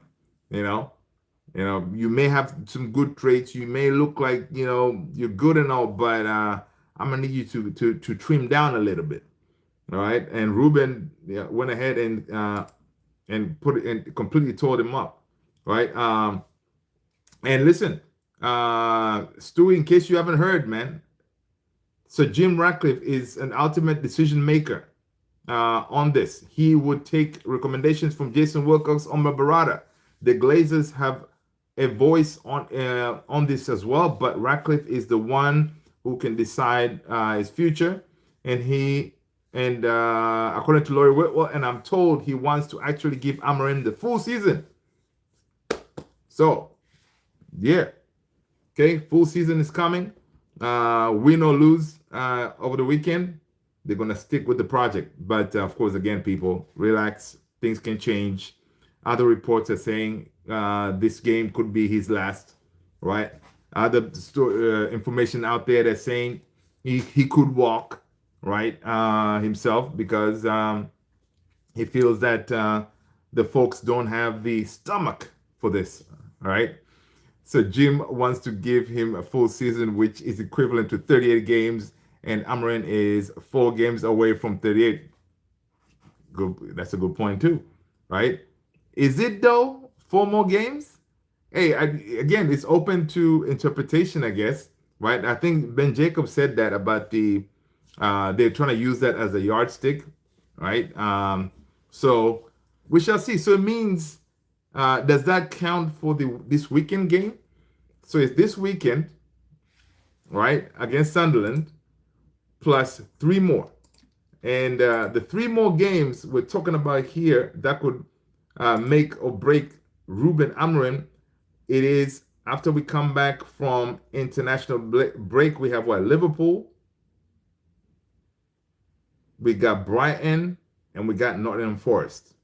S1: You know, you may have some good traits. You may look like, you know, you're good and all, but I'm gonna need you to trim down a little bit. All right. And Ruben, yeah, went ahead and put it and completely tore him up. Right. And listen, Stewie, in case you haven't heard, man, so Jim Ratcliffe is an ultimate decision maker on this. He would take recommendations from Jason Wilcox, Omar Barada. The Glazers have a voice on this as well, but Ratcliffe is the one who can decide his future, and according to Laurie Whitwell, and I'm told he wants to actually give Amarim the full season. So, yeah, okay, full season is coming. Win or lose over the weekend, they're gonna stick with the project. But of course, again, people, relax. Things can change. Other reports are saying this game could be his last. Right? Other information out there that's saying he could walk. Right? Himself because he feels that the folks don't have the stomach for this. All right. So Jim wants to give him a full season, which is equivalent to 38 games, and Amarin is 4 games away from 38. Good, that's a good point too, right? Is it though? 4 more games? Hey, again, it's open to interpretation, I guess, right? I think Ben Jacobs said that about they're trying to use that as a yardstick, right? So we shall see. So it means, does that count for this weekend game? So it's this weekend, right, against Sunderland, plus 3 more. And the 3 more games we're talking about here that could make or break Ruben Amorim. It is after we come back from international break. We have what? Liverpool, we got Brighton, and we got Nottingham Forest.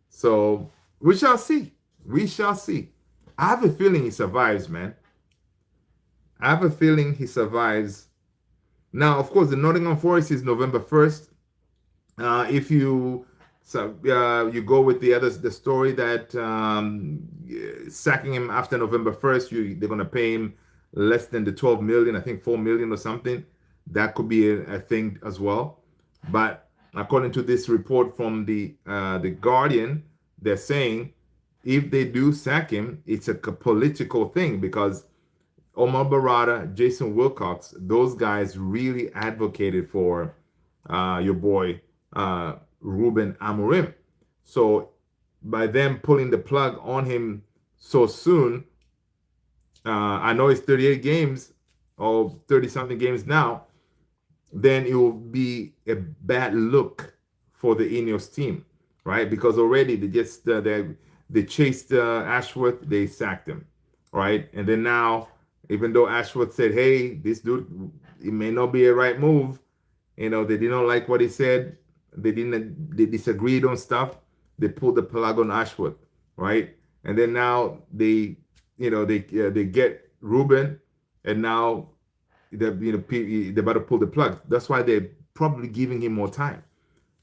S1: So we shall see. We shall see. I have a feeling he survives, man. I have a feeling he survives. Now, of course, the Nottingham Forest is November 1st. If you you go with the story that sacking him after November 1st, they're gonna pay him less than the 12 million, I think 4 million or something. That could be a thing as well. But according to this report from the Guardian, they're saying if they do sack him, it's a political thing because Omar Barada, Jason Wilcox, those guys really advocated for your boy Ruben Amorim. So by them pulling the plug on him so soon, I know it's 38 games or 30 something games now, then it will be a bad look for the Ineos team, right? Because already they chased Ashworth, they sacked him, right? And then now, even though Ashworth said, "Hey, this dude, it may not be a right move," you know, they didn't like what he said. They disagreed on stuff. They pulled the plug on Ashworth, right? And then now they get Ruben, and now they're about to pull the plug. That's why they're probably giving him more time,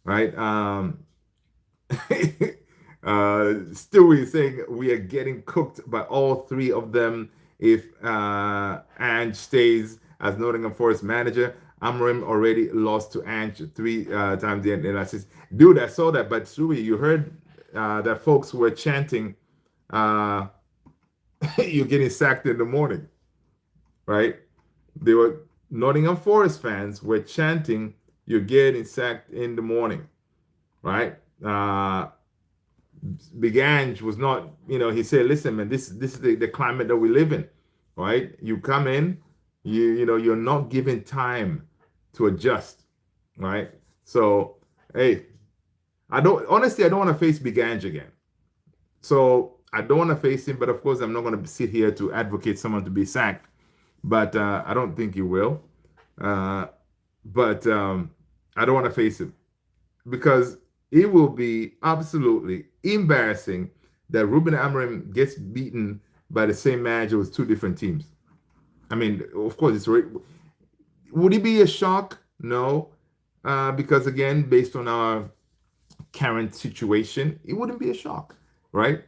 S1: right? Stewie is saying we are getting cooked by all 3 of them if Ange stays as Nottingham Forest manager. Amorim already lost to Ange 3 times the last season. Dude, I saw that, but Stewie, you heard that folks were chanting, "You're getting sacked in the morning," right? They were Nottingham Forest fans were chanting, "You're getting sacked in the morning," right? Big Ange was not, he said, "Listen, man, this is the climate that we live in, right? You come in, you're not given time to adjust, right? So, hey, I don't want to face Big Ange again. So I don't want to face him, but of course, I'm not going to sit here to advocate someone to be sacked. But I don't think he will. But I don't want to face him because it will be absolutely embarrassing that Ruben Amorim gets beaten by the same manager with 2 different teams. I mean, of course, would it be a shock? No, because again, based on our current situation, it wouldn't be a shock, right?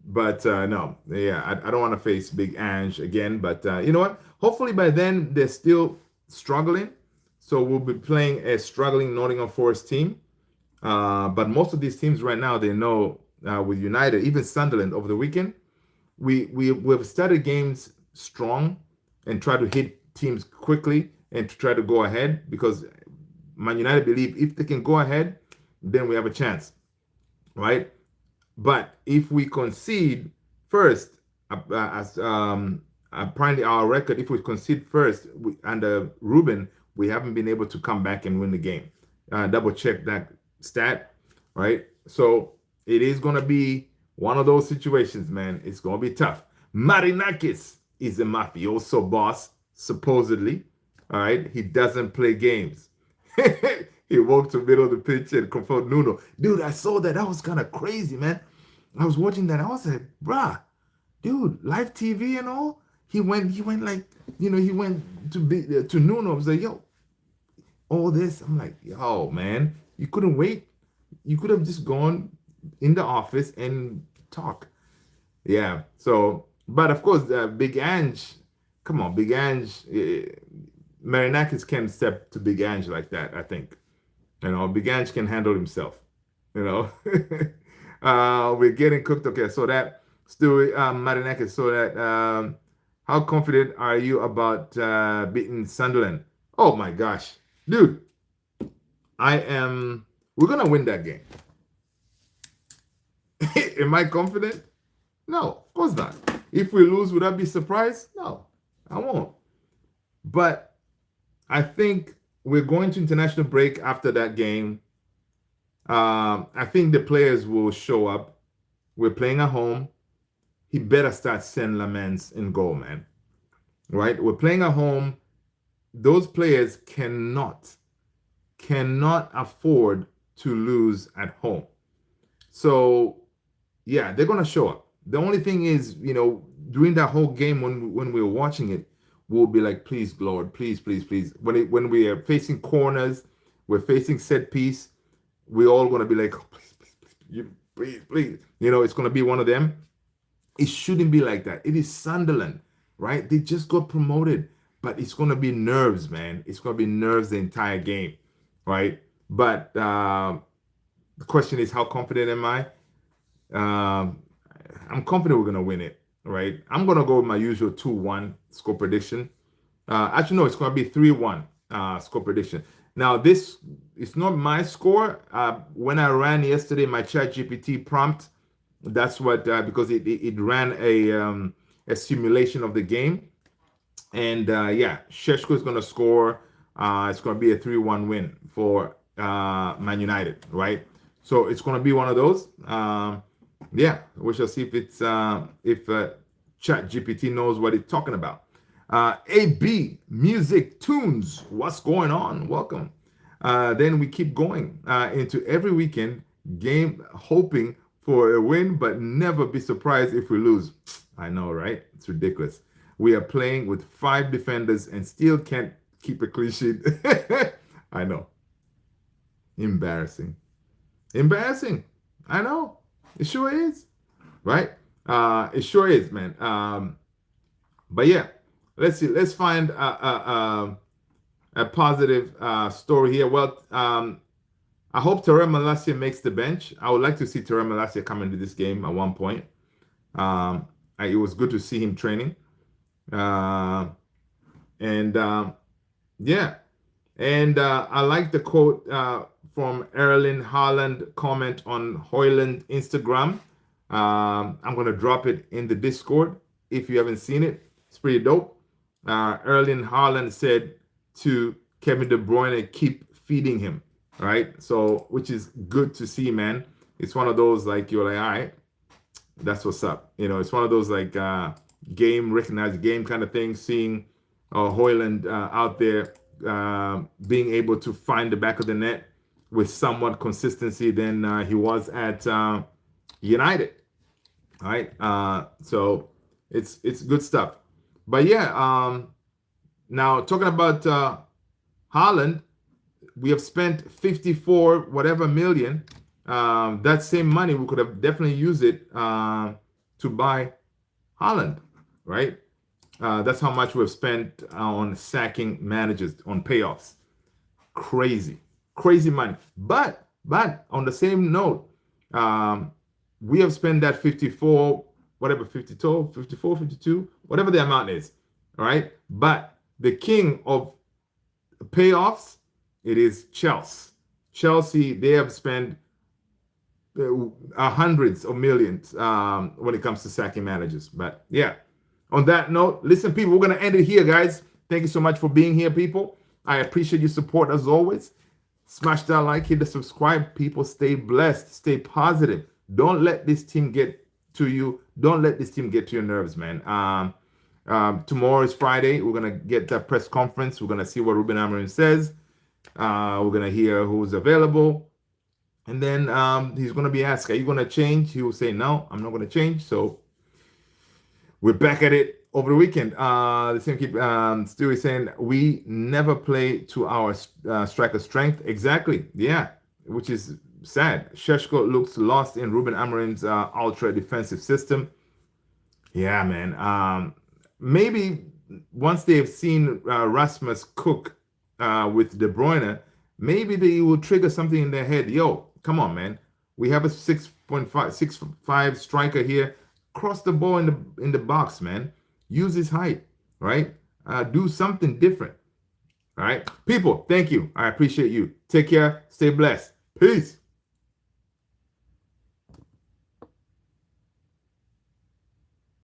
S1: But no, yeah, I don't want to face Big Ange again. But you know what? Hopefully by then they're still struggling. So we'll be playing a struggling Nottingham Forest team. But most of these teams right now, they know with United, even Sunderland over the weekend, we've started games strong and try to hit teams quickly and to try to go ahead because Man United believe if they can go ahead, then we have a chance, right? But if we concede first, as apparently our record, if we concede first under Ruben, we haven't been able to come back and win the game. Double check that stat, right? So it is going to be one of those situations, man. It's going to be tough. Marinakis is a mafioso boss, supposedly. All right. He doesn't play games. He walked to the middle of the pitch and confronted Nuno. Dude, I saw that. That was kind of crazy, man. I was watching that. I was like, bruh, dude, live TV and all. He went like, he went to Nuno. I was like, yo, all this. I'm like, yo, man, you couldn't wait. You could have just gone in the office and talk. Yeah. So, but of course, Big Ange, come on, Big Ange, Marinakis can't step to Big Ange like that, I think. Big Ange can handle himself. You know, we're getting cooked. Okay, so that Stewie Marinakis. So that how confident are you about beating Sunderland? Oh my gosh, dude, I am. We're gonna win that game. Am I confident? No, of course not. If we lose, would I be surprised? No, I won't. But I think we're going to international break after that game. I think the players will show up. We're playing at home. He better start sending Lamens in goal, man. Right? We're playing at home. Those players cannot afford to lose at home. So, yeah, they're gonna show up. The only thing is, during that whole game when we were watching it, we'll be like, please, Lord, please, please, please. When we are facing corners, we're facing set piece, we're all gonna be like, oh, please, please, please, please, please. It's gonna be one of them. It shouldn't be like that. It is Sunderland, right? They just got promoted, but it's gonna be nerves, man. It's gonna be nerves the entire game, right? But the question is, how confident am I? I'm confident we're gonna win it, right? I'm gonna go with my usual 2-1 score prediction. Actually, no, it's gonna be 3-1 score prediction. Now, this is not my score. When I ran yesterday my ChatGPT prompt, that's what because it ran a simulation of the game, and yeah, Sheshko is gonna score. It's gonna be a 3-1 win for Man United, right? So it's gonna be one of those. Yeah, we shall see if ChatGPT knows what it's talking about. AB Music Tunes, what's going on? Welcome. Then we keep going into every weekend game, hoping for a win, but never be surprised if we lose. I know, right? It's ridiculous. We are playing with 5 defenders and still can't keep a clean sheet. I know. Embarrassing. I know. It sure is, right? It sure is, man. But yeah, let's see. Let's find a positive story here. Well, I hope Terem Malacia makes the bench. I would like to see Terem Malacia come into this game at one point. It was good to see him training. Yeah. And I like the quote from Erling Haaland comment on Hoyland Instagram. I'm going to drop it in the Discord if you haven't seen it. It's pretty dope. Erling Haaland said to Kevin De Bruyne, keep feeding him, right? So, which is good to see, man. It's one of those like, you're like, all right, that's what's up. It's one of those like game, recognized game kind of thing, seeing Hoyland out there being able to find the back of the net with somewhat consistency than he was at United. All right. So it's good stuff. But yeah, now talking about Haaland, we have spent 54 whatever million. That same money we could have definitely used it to buy Holland, right? That's how much we've spent on sacking managers, on payoffs. Crazy, crazy money. But on the same note, we have spent that 54, whatever, 52, 54, 52, whatever the amount is, all right? But the king of payoffs, it is Chelsea. Chelsea, they have spent hundreds of millions when it comes to sacking managers. But yeah, on that note, listen, people, we're going to end it here, guys. Thank you so much for being here, people. I appreciate your support as always. Smash that like, hit the subscribe. People, stay blessed, stay positive. Don't let this team get to you. Don't let this team get to your nerves, man. Tomorrow is Friday. We're going to get that press conference. We're going to see what Ruben Amorim says. We're going to hear who's available. And then he's going to be asked, are you going to change? He will say, no, I'm not going to change. So we're back at it over the weekend. The same keep Stewie saying, we never play to our striker strength. Exactly. Yeah, which is sad. Sheshko looks lost in Ruben Amorim's ultra defensive system. Yeah, man. Maybe once they've seen Rasmus cook with De Bruyne, maybe they will trigger something in their head. Yo, come on, man. We have a 6.5 striker here. Cross the ball in the box, man. Use his height, right? Do something different. All right, people. Thank you. I appreciate you. Take care. Stay blessed. Peace.